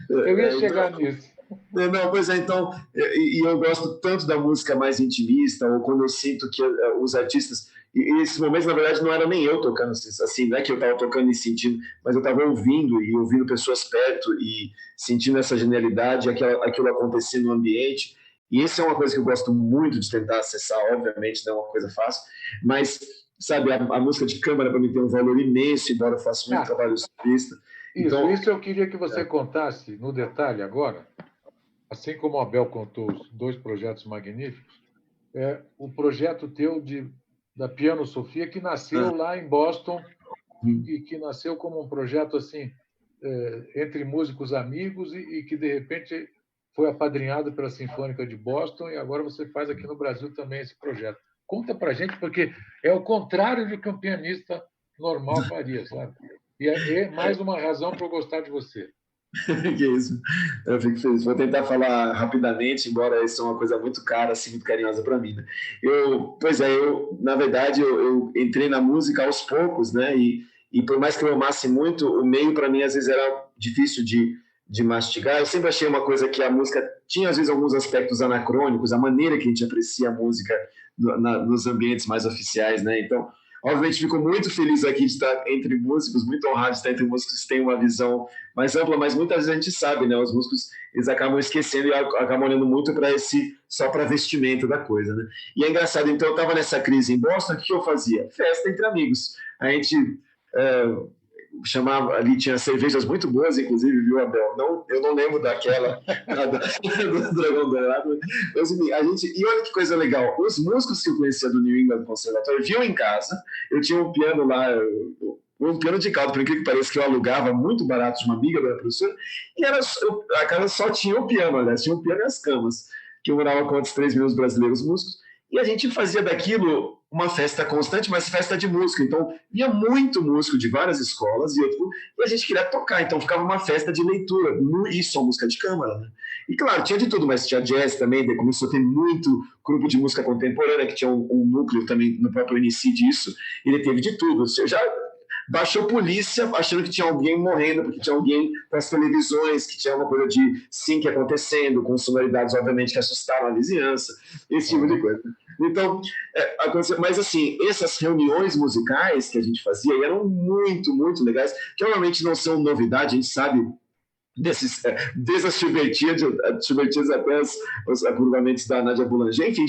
eu ia chegar nisso. Não, pois é, então, e eu gosto tanto da música mais intimista, ou quando eu sinto que os artistas, e esses momentos, na verdade, não era nem eu tocando, assim, não é que eu estava tocando e sentindo, mas eu estava ouvindo pessoas perto e sentindo essa genialidade, aquilo acontecendo no ambiente, e isso é uma coisa que eu gosto muito de tentar acessar, obviamente, não é uma coisa fácil, mas, sabe, a música de câmara para mim tem um valor imenso, embora eu faça muito trabalho solista. Então, isso eu queria que você contasse no detalhe agora. Assim como o Abel contou os 2 projetos magníficos, o projeto teu da Piano Sofia, que nasceu lá em Boston e que nasceu como um projeto assim entre músicos amigos e que, de repente, foi apadrinhado pela Sinfônica de Boston e agora você faz aqui no Brasil também esse projeto. Conta para a gente, porque é o contrário do que um pianista normal faria, sabe? E é mais uma razão para eu gostar de você. Que isso, eu fico feliz. Vou tentar falar rapidamente, embora isso é uma coisa muito cara, assim, muito carinhosa para mim, né? Na verdade, eu entrei na música aos poucos, né? E por mais que eu amasse muito, o meio para mim às vezes era difícil de mastigar. Eu sempre achei uma coisa que a música tinha às vezes alguns aspectos anacrônicos, a maneira que a gente aprecia a música nos ambientes mais oficiais, né? Então, obviamente, fico muito feliz aqui de estar entre músicos, muito honrado de estar entre músicos que têm uma visão mais ampla, mas muitas vezes a gente sabe, né? Os músicos, eles acabam esquecendo e acabam olhando muito só para vestimento da coisa, né? E é engraçado, então eu estava nessa crise em Boston, o que eu fazia? Festa entre amigos. A gente chamava, ali tinha cervejas muito boas, inclusive, viu, Abel? Eu não lembro daquela do Dragão Dourado. Mas, enfim, e olha que coisa legal, os músicos que eu conhecia do New England Conservatório vinham em casa, eu tinha um piano lá, um piano de cauda, por incrível que pareça, que eu alugava muito barato de uma amiga da professora, e a casa só tinha o piano, aliás, tinha o piano e as camas, que eu morava com outros 3 mil brasileiros músicos, e a gente fazia daquilo uma festa constante, mas festa de música. Então, vinha muito músico de várias escolas e a gente queria tocar. Então, ficava uma festa de leitura, e só música de câmara, né? E, claro, tinha de tudo, mas tinha jazz também. Daí começou a ter muito grupo de música contemporânea, que tinha um núcleo também no próprio início disso. Ele teve de tudo. Já baixou polícia achando que tinha alguém morrendo, porque tinha alguém com as televisões, que tinha uma coisa de sync acontecendo, com sonoridades, obviamente, que assustaram a vizinhança, esse tipo de coisa. Então, aconteceu. Mas, assim, essas reuniões musicais que a gente fazia eram muito, muito legais, que normalmente não são novidade, a gente sabe desde as Chubertias até os aprovamentos da Nádia Boulanger, enfim,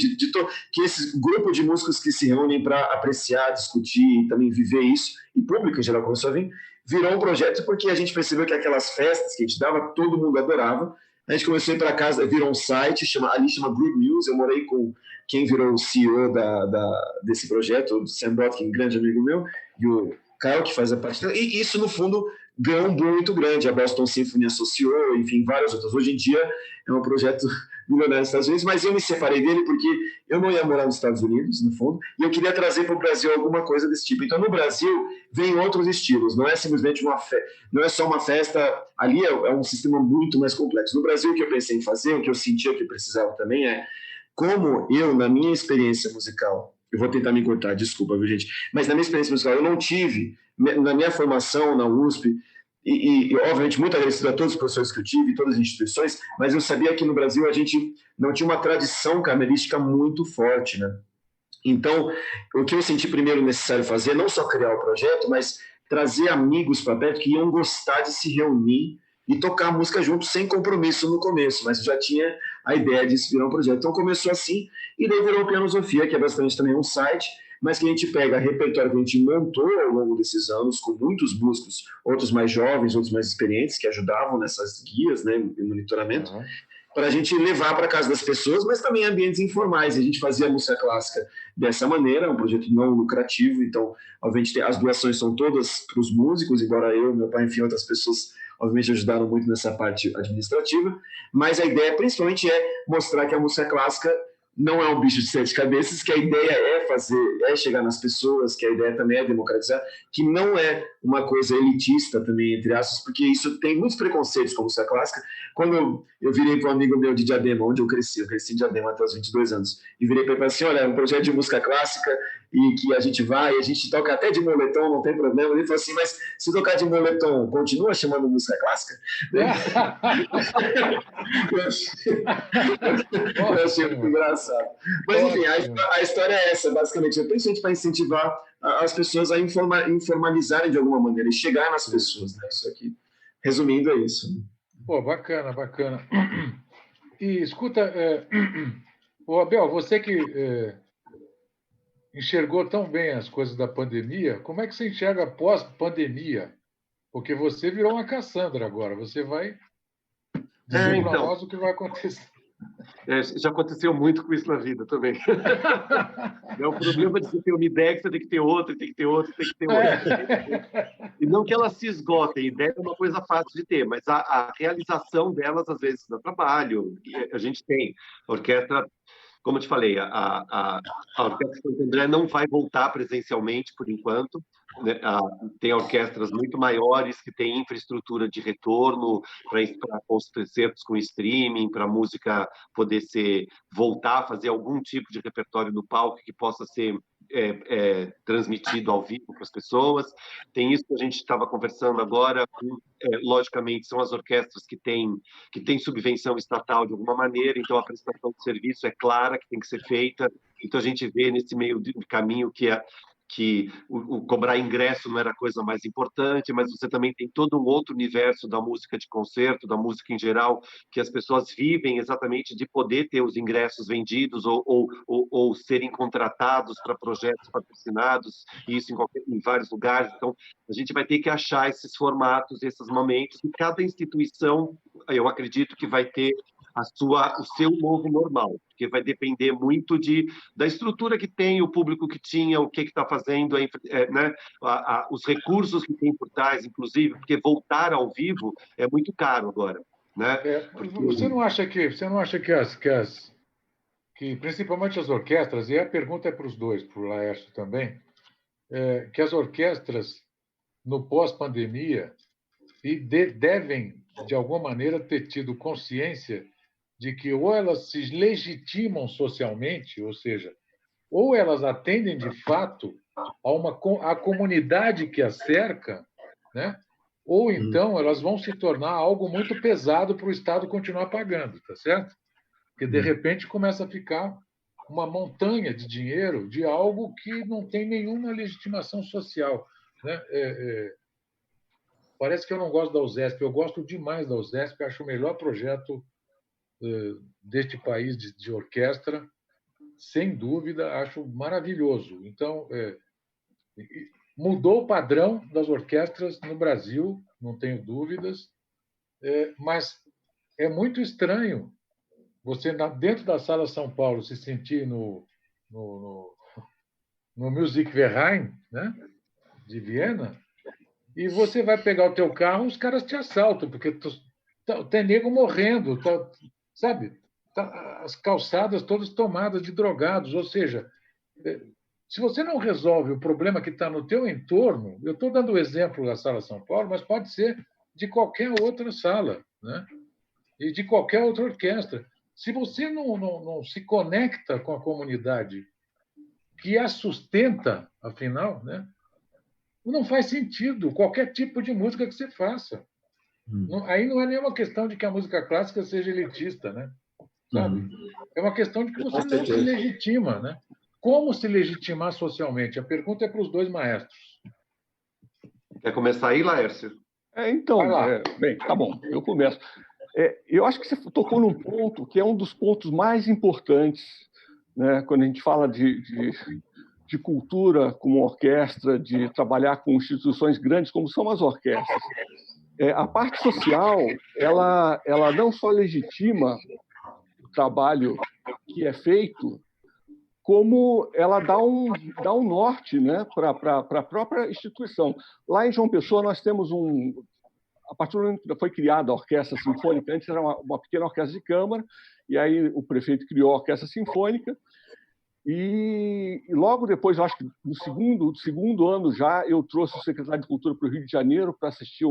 que esse grupo de músicos que se reúnem para apreciar, discutir e também viver isso, e público em geral começou a vir, virou um projeto porque a gente percebeu que aquelas festas que a gente dava, todo mundo adorava. A gente começou a ir para casa, virou um site, ali chama Good News. Eu morei com quem virou o CEO desse projeto, o Sam Botkin, grande amigo meu, e o Kyle, que faz a parte dela. E isso, no fundo, ganhou um boom muito grande. A Boston Symphony associou, enfim, várias outras. Hoje em dia é um projeto milionário nos Estados Unidos, mas eu me separei dele porque eu não ia morar nos Estados Unidos, no fundo, e eu queria trazer para o Brasil alguma coisa desse tipo. Então, no Brasil, vem outros estilos. Não é simplesmente não é só uma festa. Ali é um sistema muito mais complexo. No Brasil, o que eu pensei em fazer, o que eu sentia que precisava também como eu, na minha experiência musical, eu vou tentar me cortar, desculpa, viu, gente? Mas na minha experiência musical, eu não tive, na minha formação na USP, e obviamente, muito agradecido a todos os professores que eu tive, todas as instituições, mas eu sabia que no Brasil a gente não tinha uma tradição camerística muito forte, né? Então, o que eu senti primeiro necessário fazer, não só criar o projeto, mas trazer amigos para perto que iam gostar de se reunir e tocar música junto sem compromisso no começo, mas já tinha a ideia de se virar um projeto. Então começou assim, e daí virou o Pianosofia, que é basicamente também um site, mas que a gente pega repertório que a gente montou ao longo desses anos, com muitos músicos, outros mais jovens, outros mais experientes, que ajudavam nessas guias, né, no monitoramento, para a gente levar para casa das pessoas, mas também em ambientes informais. A gente fazia a música clássica dessa maneira, um projeto não lucrativo, então, obviamente, as doações são todas para os músicos, embora eu, meu pai, enfim, outras pessoas, obviamente, ajudaram muito nessa parte administrativa, mas a ideia, principalmente, é mostrar que a música clássica não é um bicho de sete cabeças, que a ideia é chegar nas pessoas, que a ideia também é democratizar, que não é uma coisa elitista também, entre aspas, porque isso tem muitos preconceitos com a música clássica. Quando eu virei para um amigo meu de Diadema, onde eu cresci em Diadema até os 22 anos, e virei para ele e falei assim, olha, é um projeto de música clássica, e que a gente toca até de moletom, não tem problema. Ele falou assim, mas se tocar de moletom, continua chamando música clássica? Eu achei muito engraçado. Mas, enfim, a história é essa, basicamente. Principalmente para incentivar as pessoas a informalizarem de alguma maneira e chegar nas pessoas, né? Isso aqui, resumindo, é isso. Pô, bacana, bacana. E escuta, Abel, você que enxergou tão bem as coisas da pandemia, como é que você enxerga pós-pandemia? Porque você virou uma Cassandra agora, você vai dizer para nós o que vai acontecer. Já aconteceu muito com isso na vida também. É o problema de você ter uma ideia que você tem que ter outra, tem que ter outra, tem que ter outra. E não que elas se esgotem, ideia é uma coisa fácil de ter, mas a realização delas, às vezes, dá trabalho. E a gente tem orquestra, como eu te falei, a Orquestra Santo André não vai voltar presencialmente por enquanto. Né? Tem orquestras muito maiores que têm infraestrutura de retorno para concertos com streaming, para a música poder voltar a fazer algum tipo de repertório no palco que possa ser transmitido ao vivo para as pessoas. Tem isso que a gente estava conversando agora, logicamente são as orquestras que têm subvenção estatal de alguma maneira, então a prestação de serviço é clara que tem que ser feita, então a gente vê nesse meio de caminho que o cobrar ingresso não era a coisa mais importante, mas você também tem todo um outro universo da música de concerto, da música em geral, que as pessoas vivem exatamente de poder ter os ingressos vendidos ou serem contratados para projetos patrocinados, e isso em vários lugares. Então, a gente vai ter que achar esses formatos, esses momentos, e cada instituição, eu acredito que vai ter o seu novo normal, porque vai depender muito da estrutura que tem, o público que tinha, o que está fazendo, né? Os recursos que tem por trás, inclusive, porque voltar ao vivo é muito caro agora. Né? Você não acha que principalmente as orquestras, e a pergunta é para os dois, para o Laércio também, que as orquestras, no pós-pandemia, devem, de alguma maneira, ter tido consciência de que ou elas se legitimam socialmente, ou seja, ou elas atendem de fato à comunidade que as cerca, né? Ou então elas vão se tornar algo muito pesado para o Estado continuar pagando, tá certo? Porque de repente começa a ficar uma montanha de dinheiro de algo que não tem nenhuma legitimação social, né? Parece que eu não gosto da USESP, eu gosto demais da USESP, acho o melhor projeto deste país de orquestra, sem dúvida, acho maravilhoso. Então, mudou o padrão das orquestras no Brasil, não tenho dúvidas, mas é muito estranho você, dentro da Sala São Paulo, se sentir no Musikverein, né, de Viena, e você vai pegar o teu carro, os caras te assaltam, porque tem nego morrendo, sabe? As calçadas todas tomadas de drogados, ou seja, se você não resolve o problema que está no teu entorno, eu estou dando o exemplo da Sala São Paulo, mas pode ser de qualquer outra sala, né? E de qualquer outra orquestra. Se você não se conecta com a comunidade que a sustenta, afinal, né? Não faz sentido qualquer tipo de música que você faça. Aí não é nenhuma questão de que a música clássica seja elitista, né? Sabe? É uma questão de que você não se legitima, né? Como se legitimar socialmente? A pergunta é para os dois maestros. Quer começar aí, Laércio? Então, bem, tá bom, eu começo. Eu acho que você tocou num ponto que é um dos pontos mais importantes, né, quando a gente fala de cultura como orquestra, de trabalhar com instituições grandes como são as orquestras. A parte social, ela não só legitima o trabalho que é feito, como ela dá um norte, né, para a própria instituição. Lá em João Pessoa, nós temos a partir do momento que foi criada a Orquestra Sinfônica, antes era uma pequena orquestra de câmara, e aí o prefeito criou a Orquestra Sinfônica, e logo depois, eu acho que no segundo ano já, eu trouxe o secretário de Cultura para o Rio de Janeiro para assistir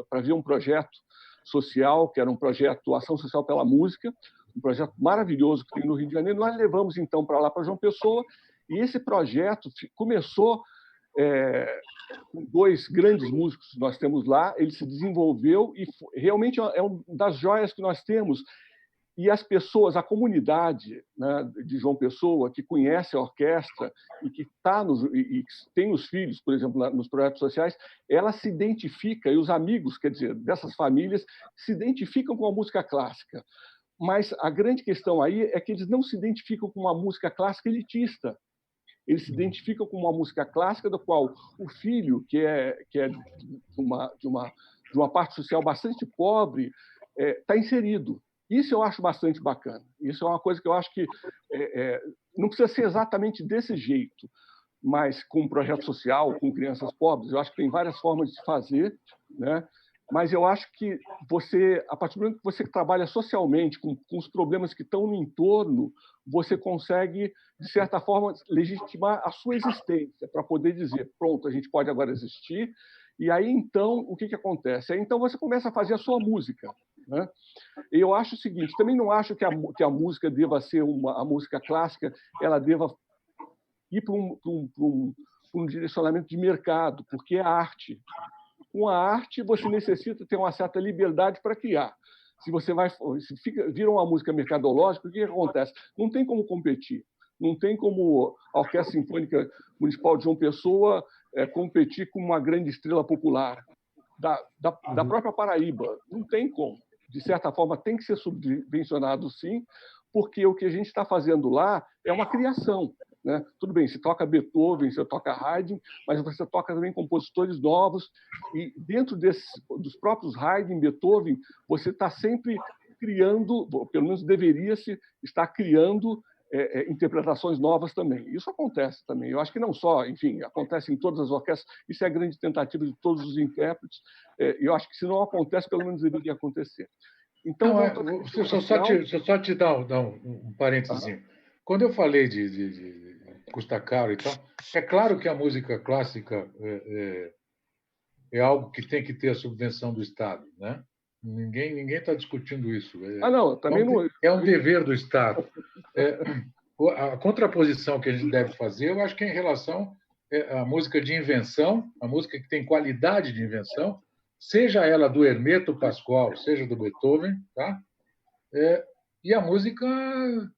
para ver um projeto social, que era um projeto Ação Social pela Música, um projeto maravilhoso que tem no Rio de Janeiro. Nós levamos, então, para lá, para João Pessoa, e esse projeto começou com dois grandes músicos que nós temos lá, ele se desenvolveu e realmente é uma das joias que nós temos. E as pessoas, a comunidade, né, de João Pessoa, que conhece a orquestra e que e tem os filhos, por exemplo, nos projetos sociais, ela se identifica, e os amigos, quer dizer, dessas famílias, se identificam com a música clássica. Mas a grande questão aí é que eles não se identificam com uma música clássica elitista. Eles se identificam com uma música clássica da qual o filho, que é de uma parte social bastante pobre, está inserido. Isso eu acho bastante bacana. Isso é uma coisa que eu acho que não precisa ser exatamente desse jeito, mas com um projeto social, com crianças pobres, eu acho que tem várias formas de se fazer, né? Mas eu acho que você, a partir do momento que você trabalha socialmente com os problemas que estão no entorno, você consegue, de certa forma, legitimar a sua existência para poder dizer, pronto, a gente pode agora existir. E aí, então, o que acontece? Aí, então, você começa a fazer a sua música, né? E eu acho o seguinte, também não acho que a música deva ser a música clássica, ela deva ir para um direcionamento de mercado, porque é arte. Com a arte, você necessita ter uma certa liberdade para criar. Se vira uma música mercadológica, o que acontece? Não tem como competir. Não tem como a Orquestra Sinfônica Municipal de João Pessoa competir com uma grande estrela popular da própria Paraíba. Não tem como. De certa forma, tem que ser subvencionado, sim, porque o que a gente está fazendo lá é uma criação. Né? Tudo bem, você toca Beethoven, você toca Haydn, mas você toca também compositores novos, e dentro dos próprios Haydn, Beethoven, você está sempre criando, pelo menos deveria-se estar criando interpretações novas também. Isso acontece também. Eu acho que não só, enfim, acontece em todas as orquestras, isso é a grande tentativa de todos os intérpretes. Eu acho que se não acontece, pelo menos deveria acontecer. Então, deixa eu só te dar um parênteses. Quando eu falei de custa caro e tal, é claro que a música clássica é algo que tem que ter a subvenção do Estado, né? Ninguém está discutindo isso. É um dever do Estado. A contraposição que a gente deve fazer, eu acho que é em relação à música de invenção, a música que tem qualidade de invenção, seja ela do Hermeto Pascoal, seja do Beethoven, tá? e a música,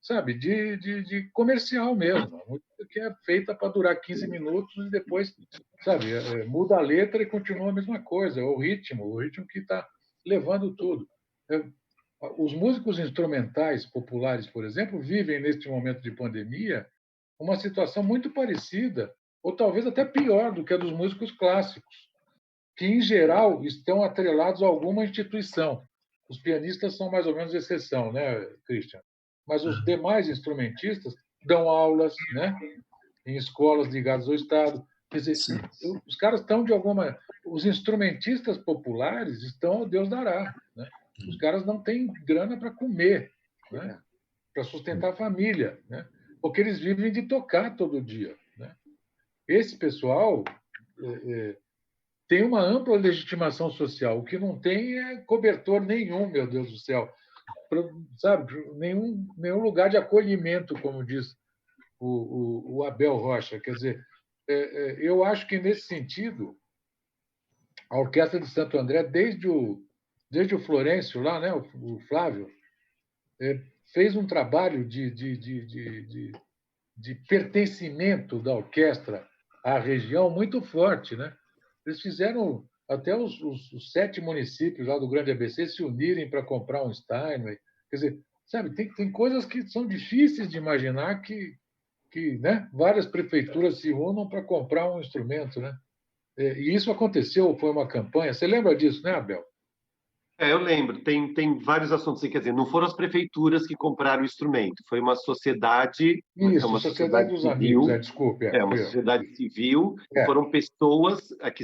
sabe, de comercial mesmo, a música que é feita para durar 15 minutos e depois, sabe, muda a letra e continua a mesma coisa, o ritmo que está levando tudo. Os músicos instrumentais populares, por exemplo, vivem neste momento de pandemia uma situação muito parecida, ou talvez até pior do que a dos músicos clássicos, que, em geral, estão atrelados a alguma instituição. Os pianistas são mais ou menos exceção, né, Christian? Mas os demais instrumentistas dão aulas, né, em escolas ligadas ao Estado. Quer dizer, os caras estão de alguma... Os instrumentistas populares estão ao Deus dará, né? Os caras não têm grana para comer, né? Para sustentar a família, né? Porque eles vivem de tocar todo dia, né? Esse pessoal tem uma ampla legitimação social. O que não tem é cobertor nenhum, meu Deus do céu. Sabe, nenhum lugar de acolhimento, como diz o Abel Rocha. Quer dizer, eu acho que, nesse sentido, a Orquestra de Santo André, desde o Florencio, lá, né, o Flávio, fez um trabalho de pertencimento da orquestra à região muito forte, né? Eles fizeram até os 7 municípios lá do Grande ABC se unirem para comprar um Steinway. Quer dizer, sabe, tem coisas que são difíceis de imaginar que né, várias prefeituras se unam para comprar um instrumento, né? E isso aconteceu, foi uma campanha. Você lembra disso, né, Abel? Eu lembro, tem vários assuntos, quer dizer, não foram as prefeituras que compraram o instrumento, foi uma sociedade, Isso, uma Sociedade dos civil, Amigos, desculpe. uma sociedade civil, foram pessoas que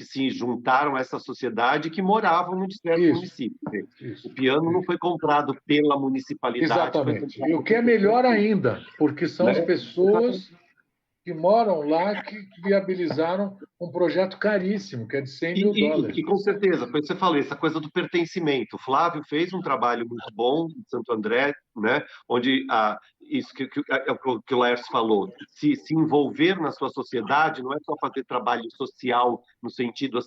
se juntaram a essa sociedade que moravam no diversos municípios. O piano não foi comprado pela municipalidade. Exatamente. E o que é melhor ainda, porque são as pessoas que moram lá que viabilizaram um projeto caríssimo, que é de $100 mil. E com certeza, foi o que você falou, essa coisa do pertencimento. O Flávio fez um trabalho muito bom em Santo André, né, onde isso que o Laércio falou, se envolver na sua sociedade não é só fazer trabalho social no sentido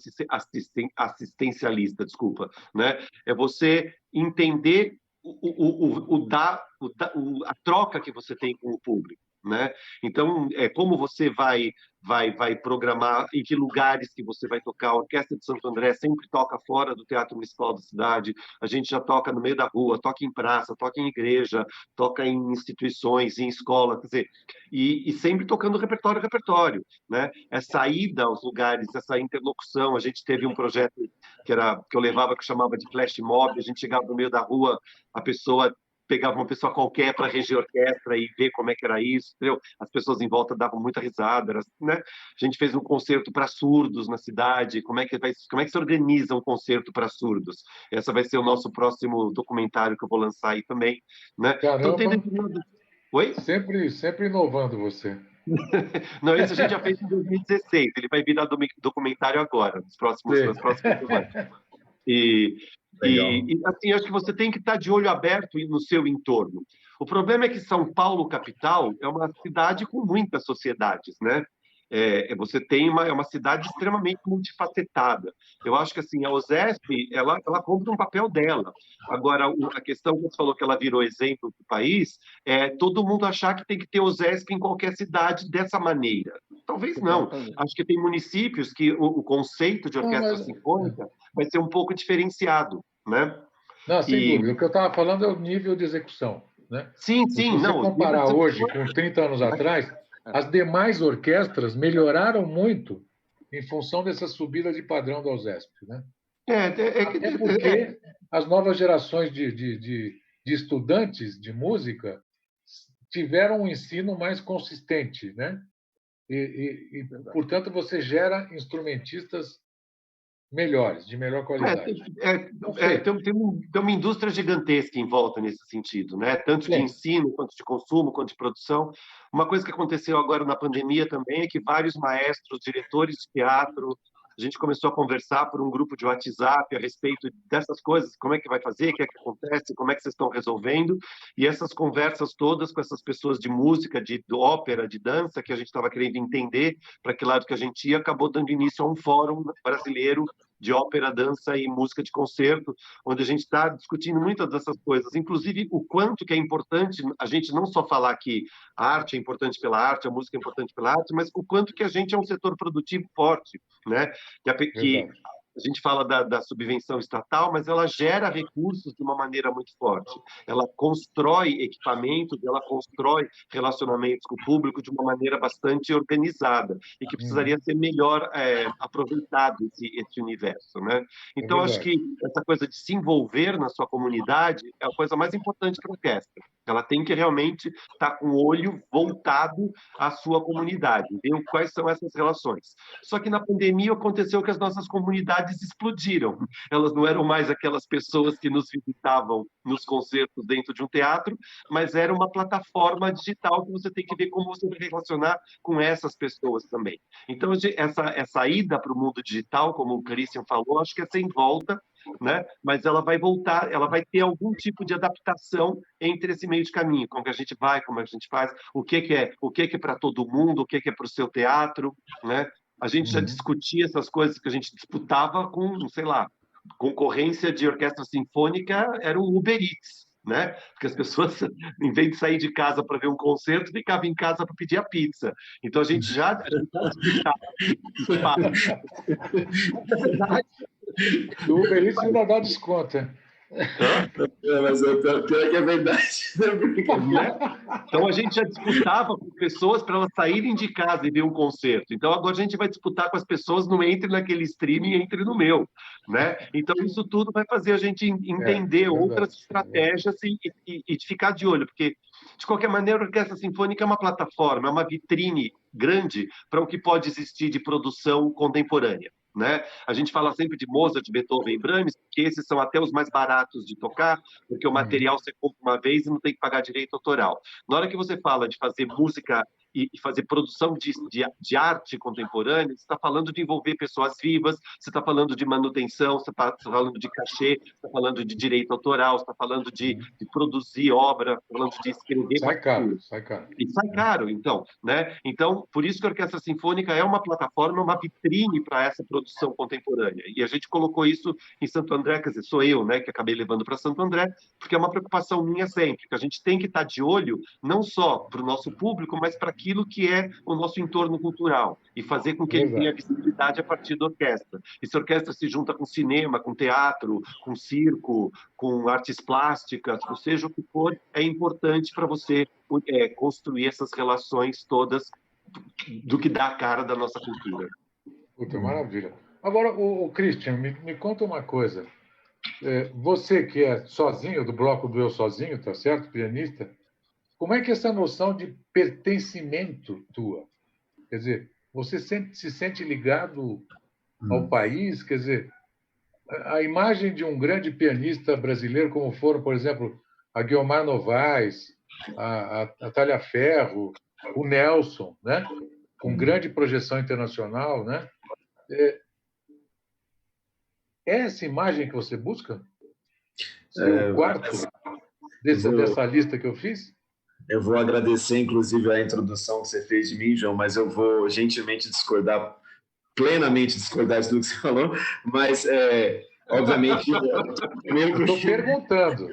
assistencialista, desculpa, né? É você entender a troca que você tem com o público. Né? Então, como você vai programar, em que lugares que você vai tocar. A Orquestra de Santo André sempre toca fora do Teatro Municipal da cidade, a gente já toca no meio da rua, toca em praça, toca em igreja, toca em instituições, em escola, quer dizer, e sempre tocando repertório, né? Essa ida aos lugares, essa interlocução, a gente teve um projeto que eu levava, que chamava de flash mob, a gente chegava no meio da rua, a pessoa pegava uma pessoa qualquer para reger a orquestra e ver como é que era isso, entendeu? As pessoas em volta davam muita risada, né? A gente fez um concerto para surdos na cidade, como é que se organiza um concerto para surdos? Essa vai ser o nosso próximo documentário que eu vou lançar aí também, né? Caramba. Então, Oi? Sempre inovando você. Não, isso a gente já fez em 2016, ele vai virar documentário agora, nas próximas semanas. E assim, acho que você tem que estar de olho aberto no seu entorno. O problema é que São Paulo, capital, é uma cidade com muitas sociedades, né? Você tem uma cidade extremamente multifacetada. Eu acho que assim, a OSESP, ela cumpre um papel dela. Agora, a questão que você falou que ela virou exemplo do país, todo mundo achar que tem que ter OSESP em qualquer cidade dessa maneira. Talvez não. Acho que tem municípios que o conceito de orquestra sinfônica vai ser um pouco diferenciado, né? Não, sem dúvida. O que eu estava falando é o nível de execução, né? Sim. Se você comparar hoje com 30 anos atrás, as demais orquestras melhoraram muito em função dessa subida de padrão da OSESP, né? Até porque as novas gerações de estudantes de música tiveram um ensino mais consistente, né? Portanto, você gera instrumentistas melhores, de melhor qualidade. Tem uma indústria gigantesca em volta nesse sentido, né? Tanto de ensino, quanto de consumo, quanto de produção. Uma coisa que aconteceu agora na pandemia também é que vários maestros, diretores de teatro, a gente começou a conversar por um grupo de WhatsApp a respeito dessas coisas, como é que vai fazer, o que é que acontece, como é que vocês estão resolvendo, e essas conversas todas com essas pessoas de música, de ópera, de dança, que a gente estava querendo entender para que lado que a gente ia, acabou dando início a um fórum brasileiro de ópera, dança e música de concerto, onde a gente está discutindo muitas dessas coisas, inclusive o quanto que é importante a gente não só falar que a arte é importante pela arte, a música é importante pela arte, mas o quanto que a gente é um setor produtivo forte, né? Que Verdade. a gente fala da subvenção estatal, mas ela gera recursos de uma maneira muito forte. Ela constrói equipamentos, ela constrói relacionamentos com o público de uma maneira bastante organizada e que precisaria ser melhor aproveitado esse universo, né? É Então, acho verdade. que essa coisa de se envolver na sua comunidade é a coisa mais importante para a orquestra. Ela tem que realmente estar com o olho voltado à sua comunidade, ver quais são essas relações. Só que na pandemia aconteceu que as nossas comunidades explodiram. Elas não eram mais aquelas pessoas que nos visitavam nos concertos dentro de um teatro, mas era uma plataforma digital que você tem que ver como você vai relacionar com essas pessoas também. Então, essa ida para o mundo digital, como o Christian falou, acho que é sem volta, né? Mas ela vai voltar, ela vai ter algum tipo de adaptação entre esse meio de caminho, como que a gente vai, como a gente faz, o que é para todo mundo, o que é para o seu teatro, né? A gente já discutia essas coisas que a gente disputava com, sei lá, concorrência de orquestra sinfônica era o Uber Eats, né? Porque as pessoas, em vez de sair de casa para ver um concerto, ficavam em casa para pedir a pizza. Então a gente já disputava espaço. É verdade. O Uber Eats ainda dá desconto, hein? Mas pior que é verdade. Né? Então a gente já disputava com pessoas para elas saírem de casa e ver um concerto. Então agora a gente vai disputar com as pessoas, não entre naquele streaming, entre no meu, né? Então isso tudo vai fazer a gente entender outras estratégias e de ficar de olho, porque de qualquer maneira a Orquestra Sinfônica é uma plataforma, é uma vitrine grande para o que pode existir de produção contemporânea. Né? A gente fala sempre de Mozart, Beethoven e Brahms, porque esses são até os mais baratos de tocar, porque o material você compra uma vez e não tem que pagar direito autoral. Na hora que você fala de fazer música e fazer produção de arte contemporânea, você está falando de envolver pessoas vivas, você está falando de manutenção, você está falando de cachê, você está falando de direito autoral, você está falando de produzir obra, falando de escrever. Sai caro, sai caro. E sai caro, então, né? Então, por isso que a Orquestra Sinfônica é uma plataforma, uma vitrine para essa produção contemporânea. E a gente colocou isso em Santo André, quer dizer, sou eu, né, que acabei levando para Santo André, porque é uma preocupação minha sempre, que a gente tem que estar de olho não só para o nosso público, mas para aquilo que é o nosso entorno cultural e fazer com que ele tenha visibilidade a partir da orquestra. E se a orquestra se junta com cinema, com teatro, com circo, com artes plásticas, ou seja o que for, é importante para você construir essas relações todas do que dá a cara da nossa cultura. Puta, maravilha. Agora, o Christian, me conta uma coisa. Você que é sozinho, do bloco do Eu Sozinho, tá certo? Pianista, como é que é essa noção de pertencimento tua? Quer dizer, você se sente ligado ao país? Quer dizer, a imagem de um grande pianista brasileiro, como foram, por exemplo, a Guiomar Novaes, a Talhaferro, o Nelson, né? Com grande projeção internacional, né? É essa imagem que você busca? O quarto dessa lista que eu fiz? Eu vou agradecer, inclusive, a introdução que você fez de mim, João, mas eu vou gentilmente discordar, plenamente discordar de tudo que você falou, mas, obviamente... Estou perguntando.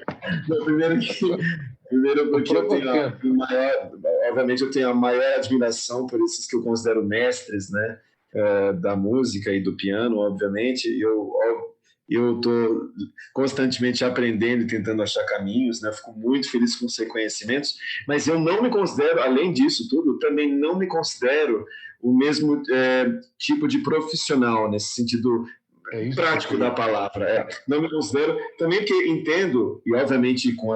Primeiro porque obviamente eu tenho a maior admiração por esses que eu considero mestres, né, da música e do piano, obviamente. Eu estou constantemente aprendendo e tentando achar caminhos, né? Fico muito feliz com os reconhecimentos, mas eu não me considero, além disso tudo, também não me considero o mesmo tipo de profissional, nesse sentido prático da palavra. Não me considero, também porque entendo, e obviamente com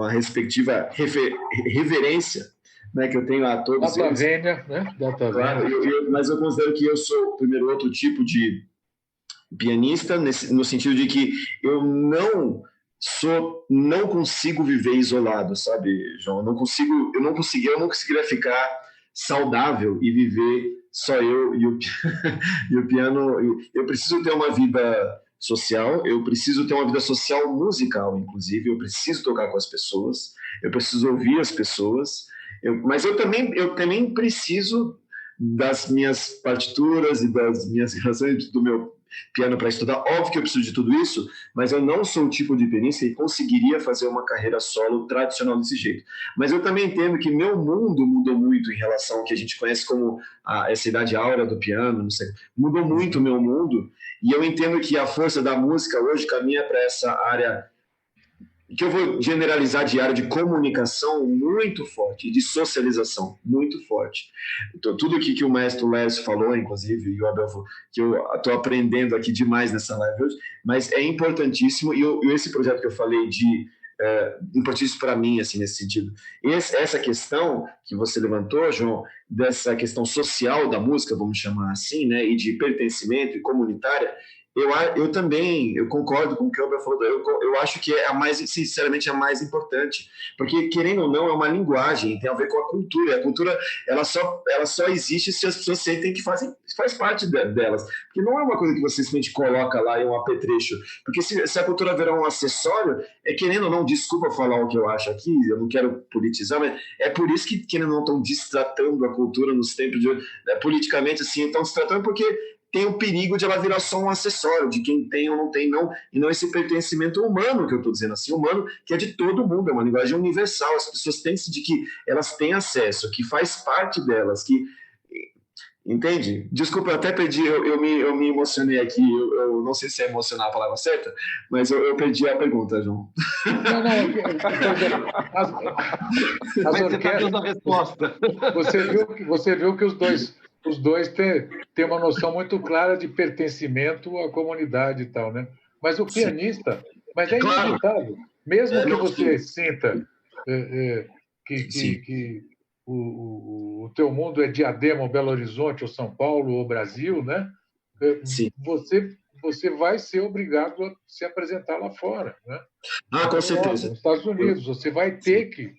a respectiva reverência, né, que eu tenho a todos eles. Né? Claro, mas eu considero que eu sou, primeiro, outro tipo de pianista, no sentido de que eu não consigo viver isolado, sabe, João? Eu não conseguiria ficar saudável e viver só eu e o piano. Eu preciso ter uma vida social, eu preciso ter uma vida social musical, inclusive, eu preciso tocar com as pessoas, eu preciso ouvir as pessoas, mas eu também preciso das minhas partituras e das minhas relações, do meu piano para estudar. Óbvio que eu preciso de tudo isso, mas eu não sou o tipo de pianista que conseguiria fazer uma carreira solo tradicional desse jeito. Mas eu também entendo que meu mundo mudou muito em relação ao que a gente conhece como essa idade áurea do piano, não sei. Mudou muito o meu mundo, e eu entendo que a força da música hoje caminha para essa área que eu vou generalizar de área de comunicação muito forte, de socialização muito forte. Então, tudo aqui que o maestro Lécio falou, inclusive, e o Abel, que eu estou aprendendo aqui demais nessa live hoje, mas é importantíssimo, e esse projeto que eu falei importantíssimo para mim, assim, nesse sentido. Essa questão que você levantou, João, dessa questão social da música, vamos chamar assim, né, e de pertencimento e comunitária, eu também, eu concordo com o que o Abel falou, eu acho que é sinceramente, a mais importante, porque, querendo ou não, é uma linguagem, tem a ver com a cultura, e a cultura, ela só existe se as pessoas sentem que faz parte delas, porque não é uma coisa que você simplesmente coloca lá em um apetrecho, porque se a cultura virar um acessório, querendo ou não, desculpa falar o que eu acho aqui, eu não quero politizar, mas é por isso que, querendo ou não, estão destratando a cultura nos tempos de hoje, politicamente, assim, estão destratando porque tem o perigo de ela virar só um acessório, de quem tem ou não tem, não, e não esse pertencimento humano que eu estou dizendo assim, humano, que é de todo mundo, é uma linguagem universal, as pessoas têm de que elas têm acesso, que faz parte delas, que... Entende? Desculpa, eu até perdi, eu me emocionei aqui, eu não sei se é emocionar a palavra certa, mas eu perdi a pergunta, João. Não, as orquestras, a resposta. Você viu que os dois têm uma noção muito clara de pertencimento à comunidade e tal, né? Mas o pianista, mas é inevitável, mesmo que você sinta que o teu mundo é Diadema, ou Belo Horizonte, ou São Paulo, ou Brasil, né? Sim. Você vai ser obrigado a se apresentar lá fora, né? Com certeza. Nos Estados Unidos, você vai ter que...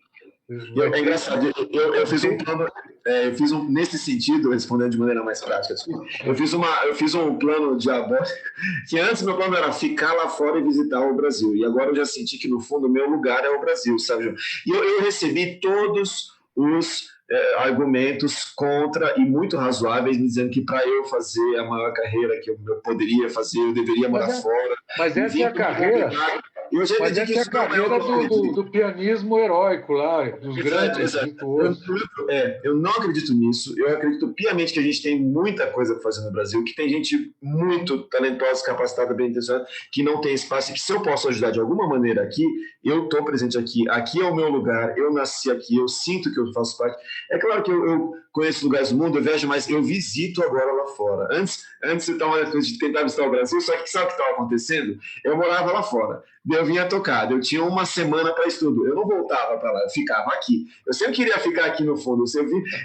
É engraçado, eu fiz um plano, nesse sentido, respondendo de maneira mais prática, desculpa, eu fiz um plano diabólico, que antes meu plano era ficar lá fora e visitar o Brasil, e agora eu já senti que no fundo o meu lugar é o Brasil, sabe? E eu recebi todos os argumentos contra e muito razoáveis, me dizendo que para eu fazer a maior carreira que eu poderia fazer, eu deveria morar fora. Mas essa é a carreira... Mas essa é a carreira do pianismo heróico lá, dos grandes virtuosos. Eu não acredito nisso. Eu acredito piamente que a gente tem muita coisa para fazer no Brasil, que tem gente muito talentosa, capacitada, bem intencionada, que não tem espaço, e que se eu posso ajudar de alguma maneira aqui, eu estou presente aqui. Aqui é o meu lugar, eu nasci aqui, eu sinto que eu faço parte. É claro que eu conheço lugares do mundo, eu vejo, mas eu visito agora lá fora. Antes eu estava de tentar visitar o Brasil, só que sabe o que estava acontecendo? Eu morava lá fora. Eu vinha tocar, eu tinha uma semana para estudo, eu não voltava para lá, eu ficava aqui. Eu sempre queria ficar aqui no fundo,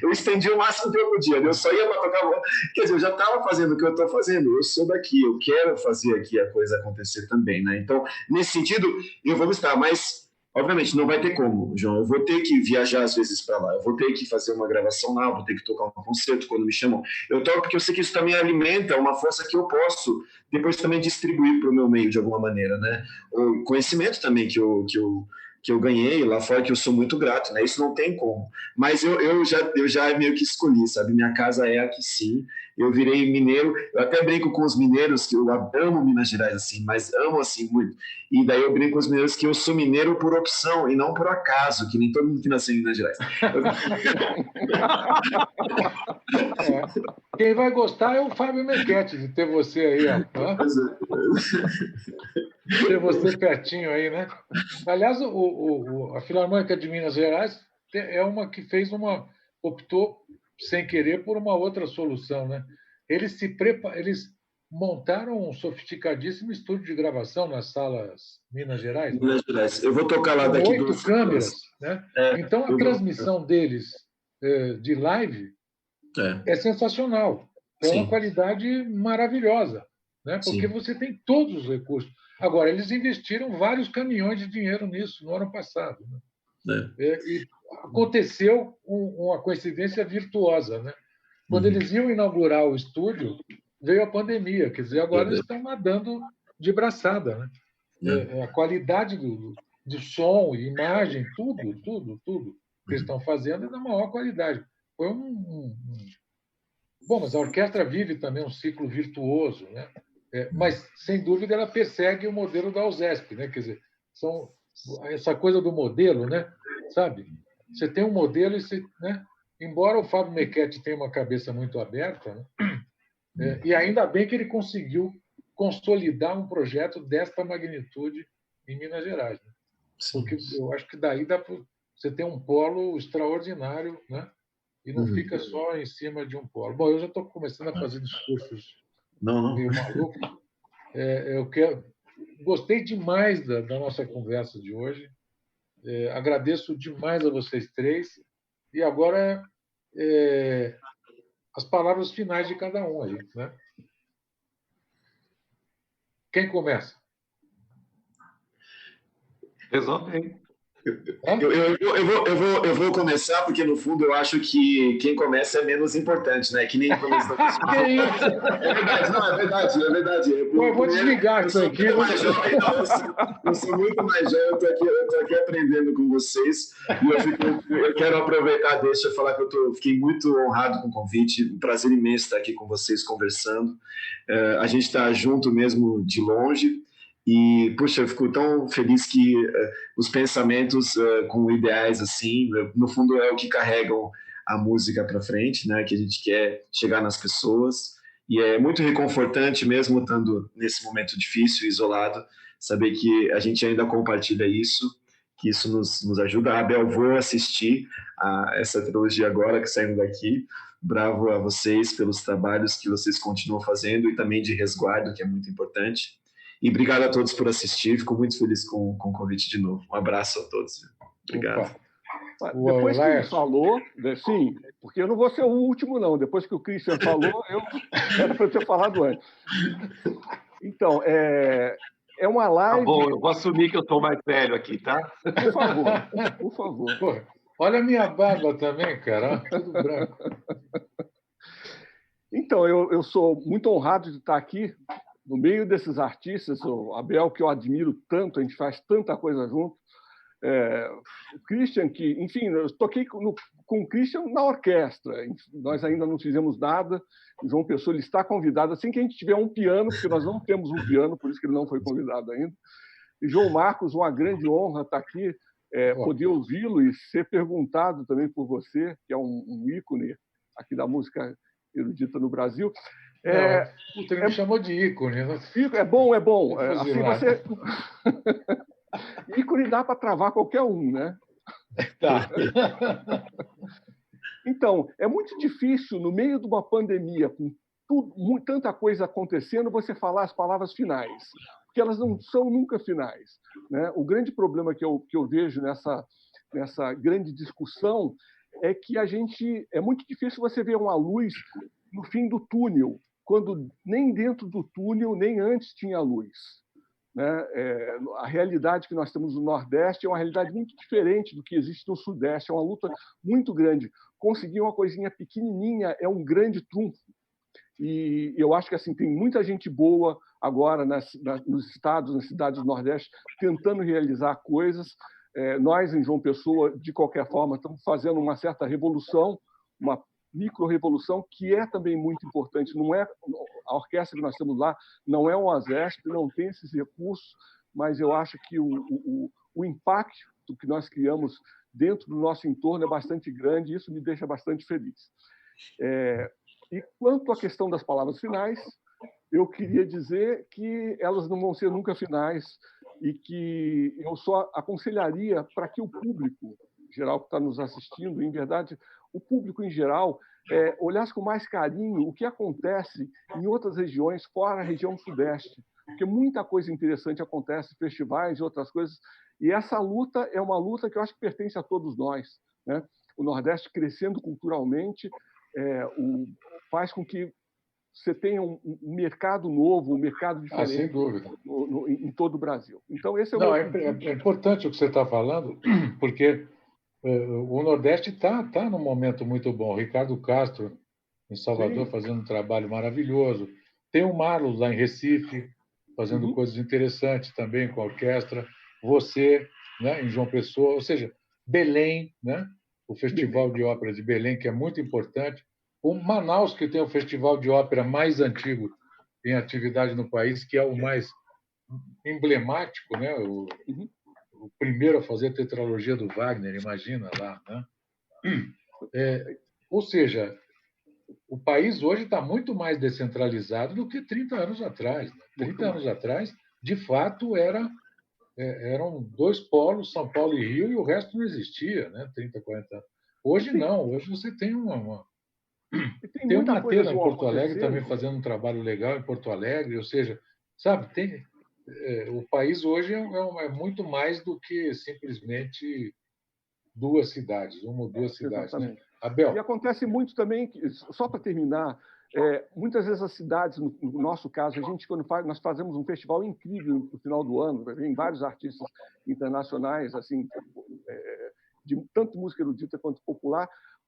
eu estendi o máximo que eu podia, eu só ia para tocar. Quer dizer, eu já estava fazendo o que eu estou fazendo, eu sou daqui, eu quero fazer aqui a coisa acontecer também, né? Então, nesse sentido, eu vou estar, mas obviamente não vai ter como, João. Eu vou ter que viajar às vezes para lá, eu vou ter que fazer uma gravação lá, eu vou ter que tocar um concerto quando me chamam. Eu toco porque eu sei que isso também alimenta uma força que eu posso depois também distribuir para o meu meio de alguma maneira, né? O conhecimento também que eu ganhei lá fora, que eu sou muito grato, né? Isso não tem como. Mas eu já meio que escolhi, sabe? Minha casa é aqui, sim. Eu virei mineiro. Eu até brinco com os mineiros, que eu amo Minas Gerais, assim, mas amo, assim, muito. E daí eu brinco com os mineiros que eu sou mineiro por opção e não por acaso, que nem todo mundo que nasceu em Minas Gerais. Quem vai gostar é o Fábio Mequete de ter você aí, ó. Ter você pertinho aí, né? Aliás, a Filarmônica de Minas Gerais é uma que optou, sem querer, por uma outra solução, né? Eles montaram um sofisticadíssimo estúdio de gravação nas salas Minas Gerais. Minas Gerais. Eu vou tocar lá daqui 8 câmeras, né? Então, a transmissão deles de live é sensacional. É uma qualidade maravilhosa, né? Porque você tem todos os recursos. Agora, eles investiram vários caminhões de dinheiro nisso no ano passado, né? E aconteceu uma coincidência virtuosa, né? Quando eles iam inaugurar o estúdio, veio a pandemia. Quer dizer, agora eles estão nadando de braçada, né? A qualidade de som, imagem, tudo que eles estão fazendo é da maior qualidade. Foi Bom, mas a orquestra vive também um ciclo virtuoso, né? Mas, sem dúvida, ela persegue o modelo da USESP, né? Quer dizer, essa coisa do modelo, né? Sabe? Você tem um modelo e você, né? Embora o Fábio Mequete tenha uma cabeça muito aberta, né? E ainda bem que ele conseguiu consolidar um projeto desta magnitude em Minas Gerais, né? Porque eu acho que daí dá para você ter um polo extraordinário, né? E não fica só em cima de um polo. Bom, eu já estou começando a fazer discursos meio malucos. Gostei demais da nossa conversa de hoje. Agradeço demais a vocês três. E agora as palavras finais de cada um aí, né? Quem começa? Resolve aí. Eu vou começar, porque no fundo eu acho que quem começa é menos importante, né? Que nem quando eles estão. Que isso? É verdade, não, é verdade. Eu vou desligar isso aqui. Eu sou muito mais jovem, eu tô aqui aprendendo com vocês. E eu quero aproveitar, deixa eu falar que fiquei muito honrado com o convite. Um prazer imenso estar aqui com vocês conversando. A gente está junto mesmo de longe. E, puxa, eu fico tão feliz que os pensamentos com ideais assim, no fundo é o que carregam a música para frente, né? Que a gente quer chegar nas pessoas. E é muito reconfortante, mesmo estando nesse momento difícil, isolado, saber que a gente ainda compartilha isso, que isso nos ajuda. Abel, vou assistir a essa trilogia agora que saímos daqui. Bravo a vocês pelos trabalhos que vocês continuam fazendo e também de resguardo, que é muito importante. E obrigado a todos por assistir. Fico muito feliz com o convite de novo. Um abraço a todos. Obrigado. Depois que ele falou, sim, porque eu não vou ser o último, não. Depois que o Christian falou, era para eu ter falado antes. Então, é uma live... Tá bom, eu vou assumir que eu estou mais velho aqui, tá? Por favor. Pô, olha a minha barba também, cara. Tudo branco. Então, eu sou muito honrado de estar aqui no meio desses artistas, o Abel, que eu admiro tanto, a gente faz tanta coisa junto, o Christian, que, enfim, eu toquei com o Christian na orquestra, nós ainda não fizemos nada, o João Pessoa ele está convidado, assim que a gente tiver um piano, porque nós não temos um piano, por isso que ele não foi convidado ainda, e João Marcos, uma grande honra estar aqui, poder ouvi-lo e ser perguntado também por você, que é um ícone aqui da música erudita no Brasil. Puta, ele me chamou de ícone. É bom. Assim você... ícone dá para travar qualquer um, né? Tá. Então, é muito difícil, no meio de uma pandemia, com tanta coisa acontecendo, você falar as palavras finais, porque elas não são nunca finais, né? O grande problema que eu vejo nessa grande discussão é que é muito difícil você ver uma luz no fim do túnel, quando nem dentro do túnel, nem antes tinha luz. Né? A realidade que nós temos no Nordeste é uma realidade muito diferente do que existe no Sudeste, é uma luta muito grande. Conseguir uma coisinha pequenininha é um grande trunfo. E eu acho que assim, tem muita gente boa agora nos estados, nas cidades do Nordeste, tentando realizar coisas. Nós, em João Pessoa, de qualquer forma, estamos fazendo uma certa revolução, uma micro-revolução, que é também muito importante. Não é a orquestra que nós temos lá, não é o ASESP, não tem esses recursos, mas eu acho que o impacto que nós criamos dentro do nosso entorno é bastante grande, e isso me deixa bastante feliz. E quanto à questão das palavras finais, eu queria dizer que elas não vão ser nunca finais e que eu só aconselharia para que o público geral que está nos assistindo, em verdade, o público em geral, olhasse com mais carinho o que acontece em outras regiões fora a região sudeste, porque muita coisa interessante acontece, festivais e outras coisas, e essa luta é uma luta que eu acho que pertence a todos nós, né? O Nordeste crescendo culturalmente faz com que você tenha um mercado novo, um mercado diferente sem dúvida. Em todo o Brasil. Então, esse é o é importante o que você está falando, porque o Nordeste está num momento muito bom. O Ricardo Castro, em Salvador, Sim. fazendo um trabalho maravilhoso. Tem o Marlos, lá em Recife, fazendo coisas interessantes também com a orquestra. Você, né, em João Pessoa. Ou seja, Belém, né, o Festival de Ópera de Belém, que é muito importante. O Manaus, que tem o festival de ópera mais antigo em atividade no país, que é o mais emblemático, né? O primeiro a fazer a tetralogia do Wagner, imagina lá, né? Ou seja, o país hoje está muito mais descentralizado do que 30 anos atrás. Né? 30 anos atrás, de fato, eram dois polos, São Paulo e Rio, e o resto não existia, né? 30, 40 anos. Hoje não, hoje você tem tem o muita coisa, Matela em João, Porto Alegre acontecendo. também fazendo um trabalho legal em Porto Alegre, ou seja, sabe, o país hoje é muito mais do que simplesmente duas cidades, uma ou duas cidades. Né? Exatamente. E Abel? acontece muito também, só para terminar, muitas vezes as cidades, no nosso caso, a gente, nós fazemos um festival incrível no final do ano, vem vários artistas internacionais, assim, de tanto música erudita quanto popular,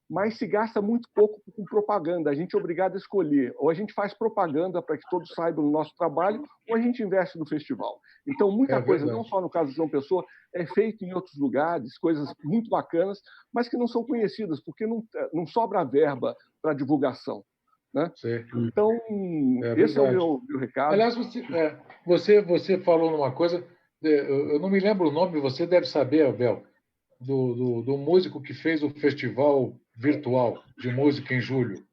mas se gasta muito pouco com propaganda. A gente é obrigado a escolher. Ou a gente faz propaganda para que todos saibam do nosso trabalho, ou a gente investe no festival. Então, muita coisa, não só no caso de João Pessoa, é feito em outros lugares, coisas muito bacanas, mas que não são conhecidas, porque não sobra verba para divulgação. Né? Então, esse é o meu recado. Aliás, você falou numa coisa, eu não me lembro o nome, você deve saber, Abel, do músico que fez o festival virtual de música em julho.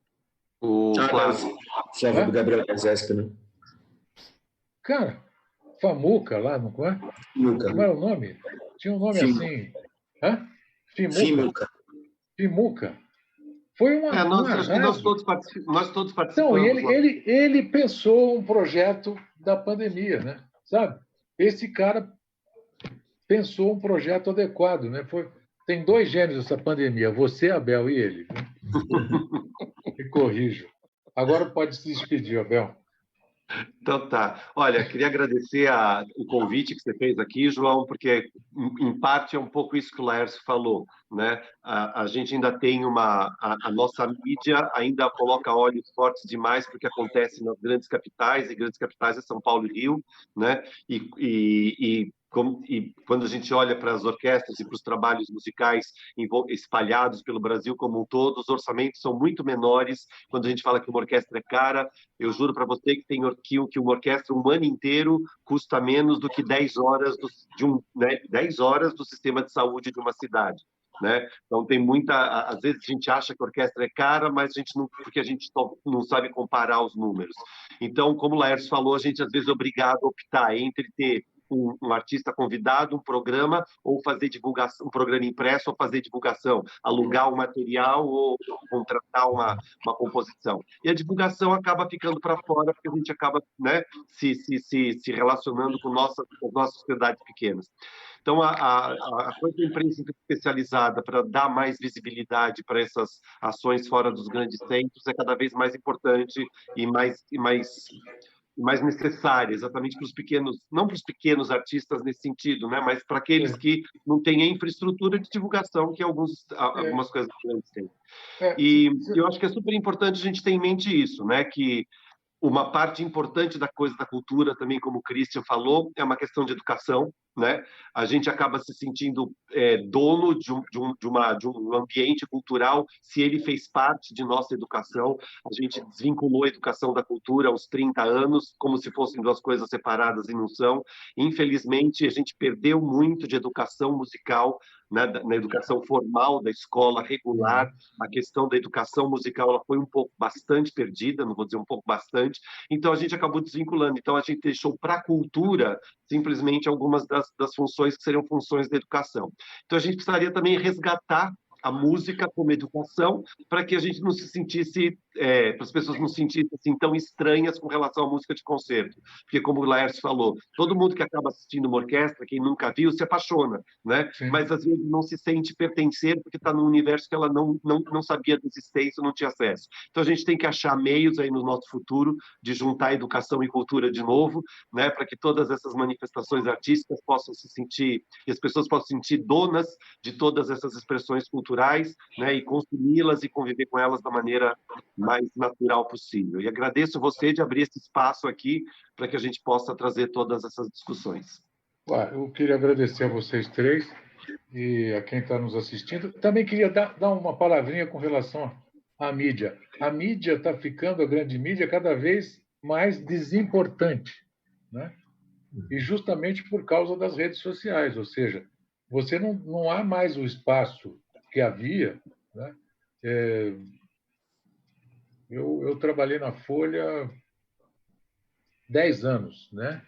O Flávio do Gabriel Zesca, né? Cara, Famuca lá, não é? Como era o nome? Tinha um nome assim. Hã? Fimuca. Foi um nós todos participamos. Então, ele pensou um projeto da pandemia, né? Sabe? Esse cara pensou um projeto adequado, né? Tem dois gênios essa pandemia, você, Abel, e ele. Me corrijo. Agora pode se despedir, Abel. Então tá. Olha, queria agradecer o convite que você fez aqui, João, porque em parte é um pouco isso que o Laércio falou, né? A gente ainda tem a nossa mídia ainda coloca olhos fortes demais porque acontece nas grandes capitais, e grandes capitais é São Paulo e Rio, né? E quando a gente olha para as orquestras e para os trabalhos musicais espalhados pelo Brasil como um todo, os orçamentos são muito menores. Quando a gente fala que uma orquestra é cara, eu juro para você que uma orquestra um ano inteiro custa menos do que 10 horas 10 horas do sistema de saúde de uma cidade. Né? Então tem às vezes a gente acha que a orquestra é cara, mas porque a gente não sabe comparar os números. Então, como o Laércio falou, a gente às vezes é obrigado a optar entre ter um artista convidado, um programa, ou fazer divulgação, um programa impresso, ou fazer divulgação, alugar o material ou contratar uma composição. E a divulgação acaba ficando para fora, porque a gente acaba, né, se relacionando com nossas sociedades pequenas. Então, a coisa da imprensa especializada para dar mais visibilidade para essas ações fora dos grandes centros é cada vez mais importante e mais necessária, exatamente para os pequenos, não para os pequenos artistas nesse sentido, né, mas para aqueles que não têm a infraestrutura de divulgação que algumas coisas grandes têm. E eu acho que é super importante a gente ter em mente isso, né, que uma parte importante da coisa da cultura, também como o Christian falou, é uma questão de educação, né? A gente acaba se sentindo dono de um ambiente cultural se ele fez parte de nossa educação. A gente desvinculou a educação da cultura aos 30 anos, como se fossem duas coisas separadas e não são. Infelizmente, a gente perdeu muito de educação musical, né, na educação formal da escola regular. A questão da educação musical ela foi bastante perdida, não vou dizer um pouco, bastante. Então a gente acabou desvinculando. Então a gente deixou para a cultura simplesmente algumas das funções que seriam funções da educação. Então a gente precisaria também resgatar a música como educação, para que a gente não se sentisse, para as pessoas não se sentissem assim, tão estranhas com relação à música de concerto. Porque, como o Laércio falou, todo mundo que acaba assistindo uma orquestra, quem nunca viu, se apaixona, né? Mas às vezes não se sente pertencer porque está num universo que ela não sabia da existência, não tinha acesso. Então a gente tem que achar meios aí no nosso futuro de juntar educação e cultura de novo, né? Para que todas essas manifestações artísticas possam se sentir, e as pessoas possam se sentir donas de todas essas expressões culturais, né, e consumi-las e conviver com elas da maneira mais natural possível. E agradeço você de abrir esse espaço aqui para que a gente possa trazer todas essas discussões. Eu queria agradecer a vocês três e a quem está nos assistindo. Também queria dar uma palavrinha com relação à mídia. A mídia está ficando, a grande mídia, cada vez mais desimportante, né? E justamente por causa das redes sociais, ou seja, você não há mais o espaço que havia, né? Eu trabalhei na Folha 10 anos, né?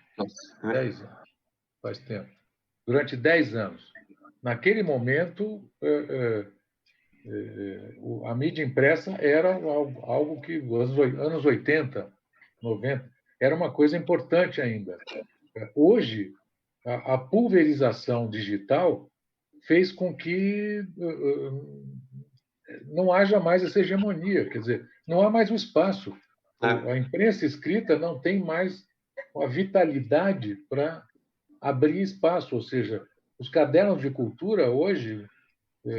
10 anos, faz tempo. Durante 10 anos. Naquele momento, a mídia impressa era algo que, anos 80, 90, era uma coisa importante ainda. Hoje, a pulverização digital fez com que não haja mais essa hegemonia, quer dizer, não há mais o espaço. A imprensa escrita não tem mais a vitalidade para abrir espaço, ou seja, os cadernos de cultura hoje,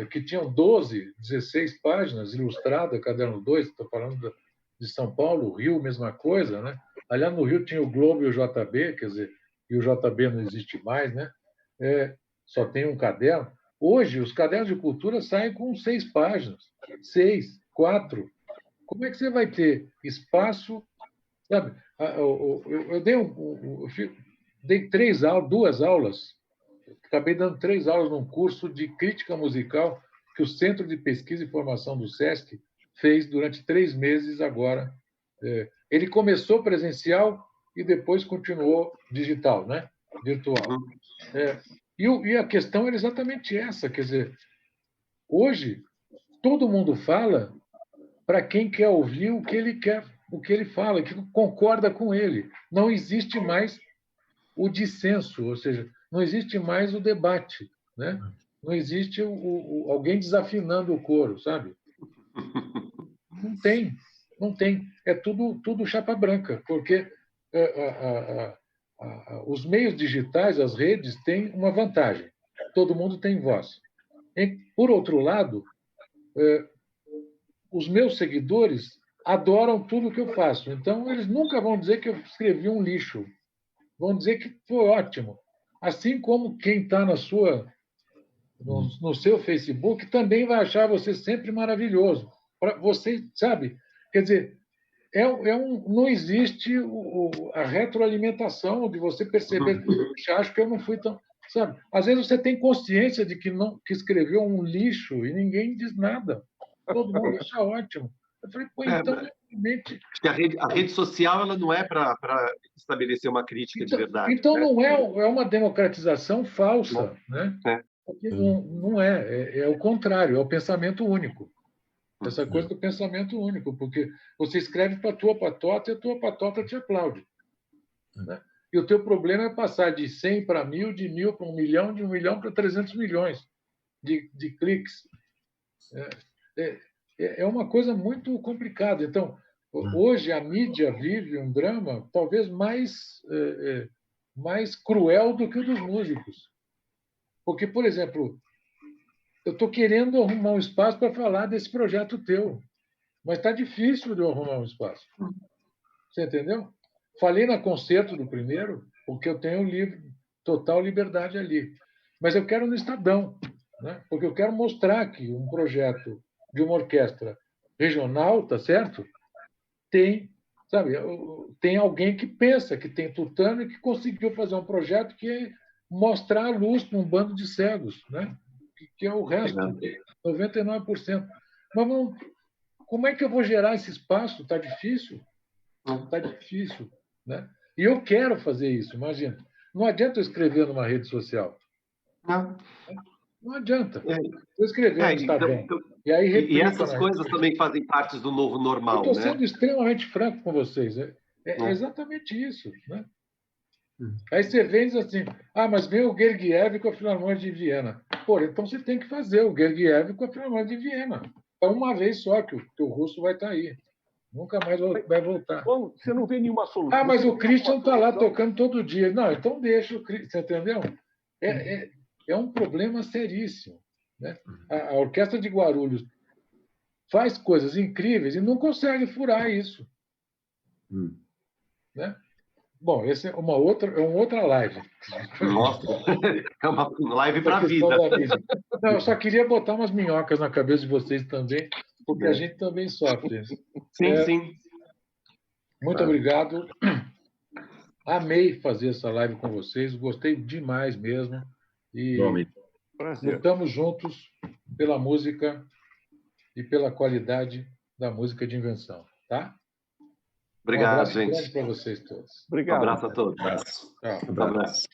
que tinham 12, 16 páginas, ilustrada, caderno 2, estou falando de São Paulo, Rio, mesma coisa, né? Aliás, no Rio tinha o Globo e o JB, quer dizer, e o JB não existe mais, né? Só tem um caderno. Hoje, os cadernos de cultura saem com 6 páginas, 6, 4. Como é que você vai ter espaço? Sabe? Eu dei 2 aulas, acabei dando 3 aulas num curso de crítica musical que o Centro de Pesquisa e Formação do SESC fez durante 3 meses agora. Ele começou presencial e depois continuou digital, né? Virtual. E a questão era exatamente essa, quer dizer, hoje todo mundo fala para quem quer ouvir o que ele quer, o que ele fala, que concorda com ele. Não existe mais o dissenso, ou seja, não existe mais o debate, né? Não existe alguém desafinando o coro, sabe? Não tem, não tem. É tudo chapa branca, porque os meios digitais, as redes, têm uma vantagem. Todo mundo tem voz. Por outro lado, os meus seguidores adoram tudo que eu faço. Então, eles nunca vão dizer que eu escrevi um lixo. Vão dizer que foi ótimo. Assim como quem está no seu Facebook também vai achar você sempre maravilhoso. Você, sabe? Quer dizer, não existe a retroalimentação de você perceber. Acho que eu não fui tão. Sabe? Às vezes você tem consciência de que escreveu um lixo e ninguém diz nada. Todo mundo acha ótimo. Eu falei, pô, então, realmente. A rede social ela não é para estabelecer uma crítica de verdade. Então, não é uma democratização falsa, né? Porque não é. É o contrário, é o pensamento único. Essa coisa do pensamento único, porque você escreve para a tua patota e a tua patota te aplaude. Né? E o teu problema é passar de 100 para 1.000, de 1.000 para 1 milhão, de 1 milhão para 300 milhões de cliques. É uma coisa muito complicada. Então, hoje a mídia vive um drama talvez mais cruel do que o dos músicos. Porque, por exemplo, eu estou querendo arrumar um espaço para falar desse projeto teu, mas está difícil de eu arrumar um espaço. Você entendeu? Falei na concerto do primeiro, porque eu tenho total liberdade ali. Mas eu quero no Estadão, né? Porque eu quero mostrar que um projeto de uma orquestra regional, tá certo? Tem alguém que pensa, que tem tutano e que conseguiu fazer um projeto que é mostrar a luz para um bando de cegos, né? Que é o resto, 99%. Mas como é que eu vou gerar esse espaço? Está difícil? Está difícil. Né? E eu quero fazer isso, imagina. Não adianta eu escrever numa rede social. Não adianta. Eu escrever no Estadão. E essas coisas também fazem parte do novo normal. Eu estou sendo extremamente franco com vocês. É exatamente isso. Né? Aí você vem e diz assim, mas vem o Gergiev com a Filarmônica de Viena. Pô, então você tem que fazer o Gergiev com a Filarmônica de Viena. Então, uma vez só que o russo vai estar aí. Nunca mais vai voltar. Bom, você não vê nenhuma solução. Mas o Christian está lá tocando todo dia. Não, então deixa o Christian, você entendeu? É um problema seríssimo. Né? A Orquestra de Guarulhos faz coisas incríveis e não consegue furar isso. Né? Bom, essa é uma outra live. Nossa, é uma live para a vida. Não, eu só queria botar umas minhocas na cabeça de vocês também, porque a gente também sofre. Sim, sim. Muito obrigado. Amei fazer essa live com vocês, gostei demais mesmo. E Prazer. lutamos juntos pela música e pela qualidade da música de invenção, tá? Obrigado, Um abraço gente. grande para vocês todos. Obrigado. Um abraço a todos. Abraço. Tchau. Um abraço.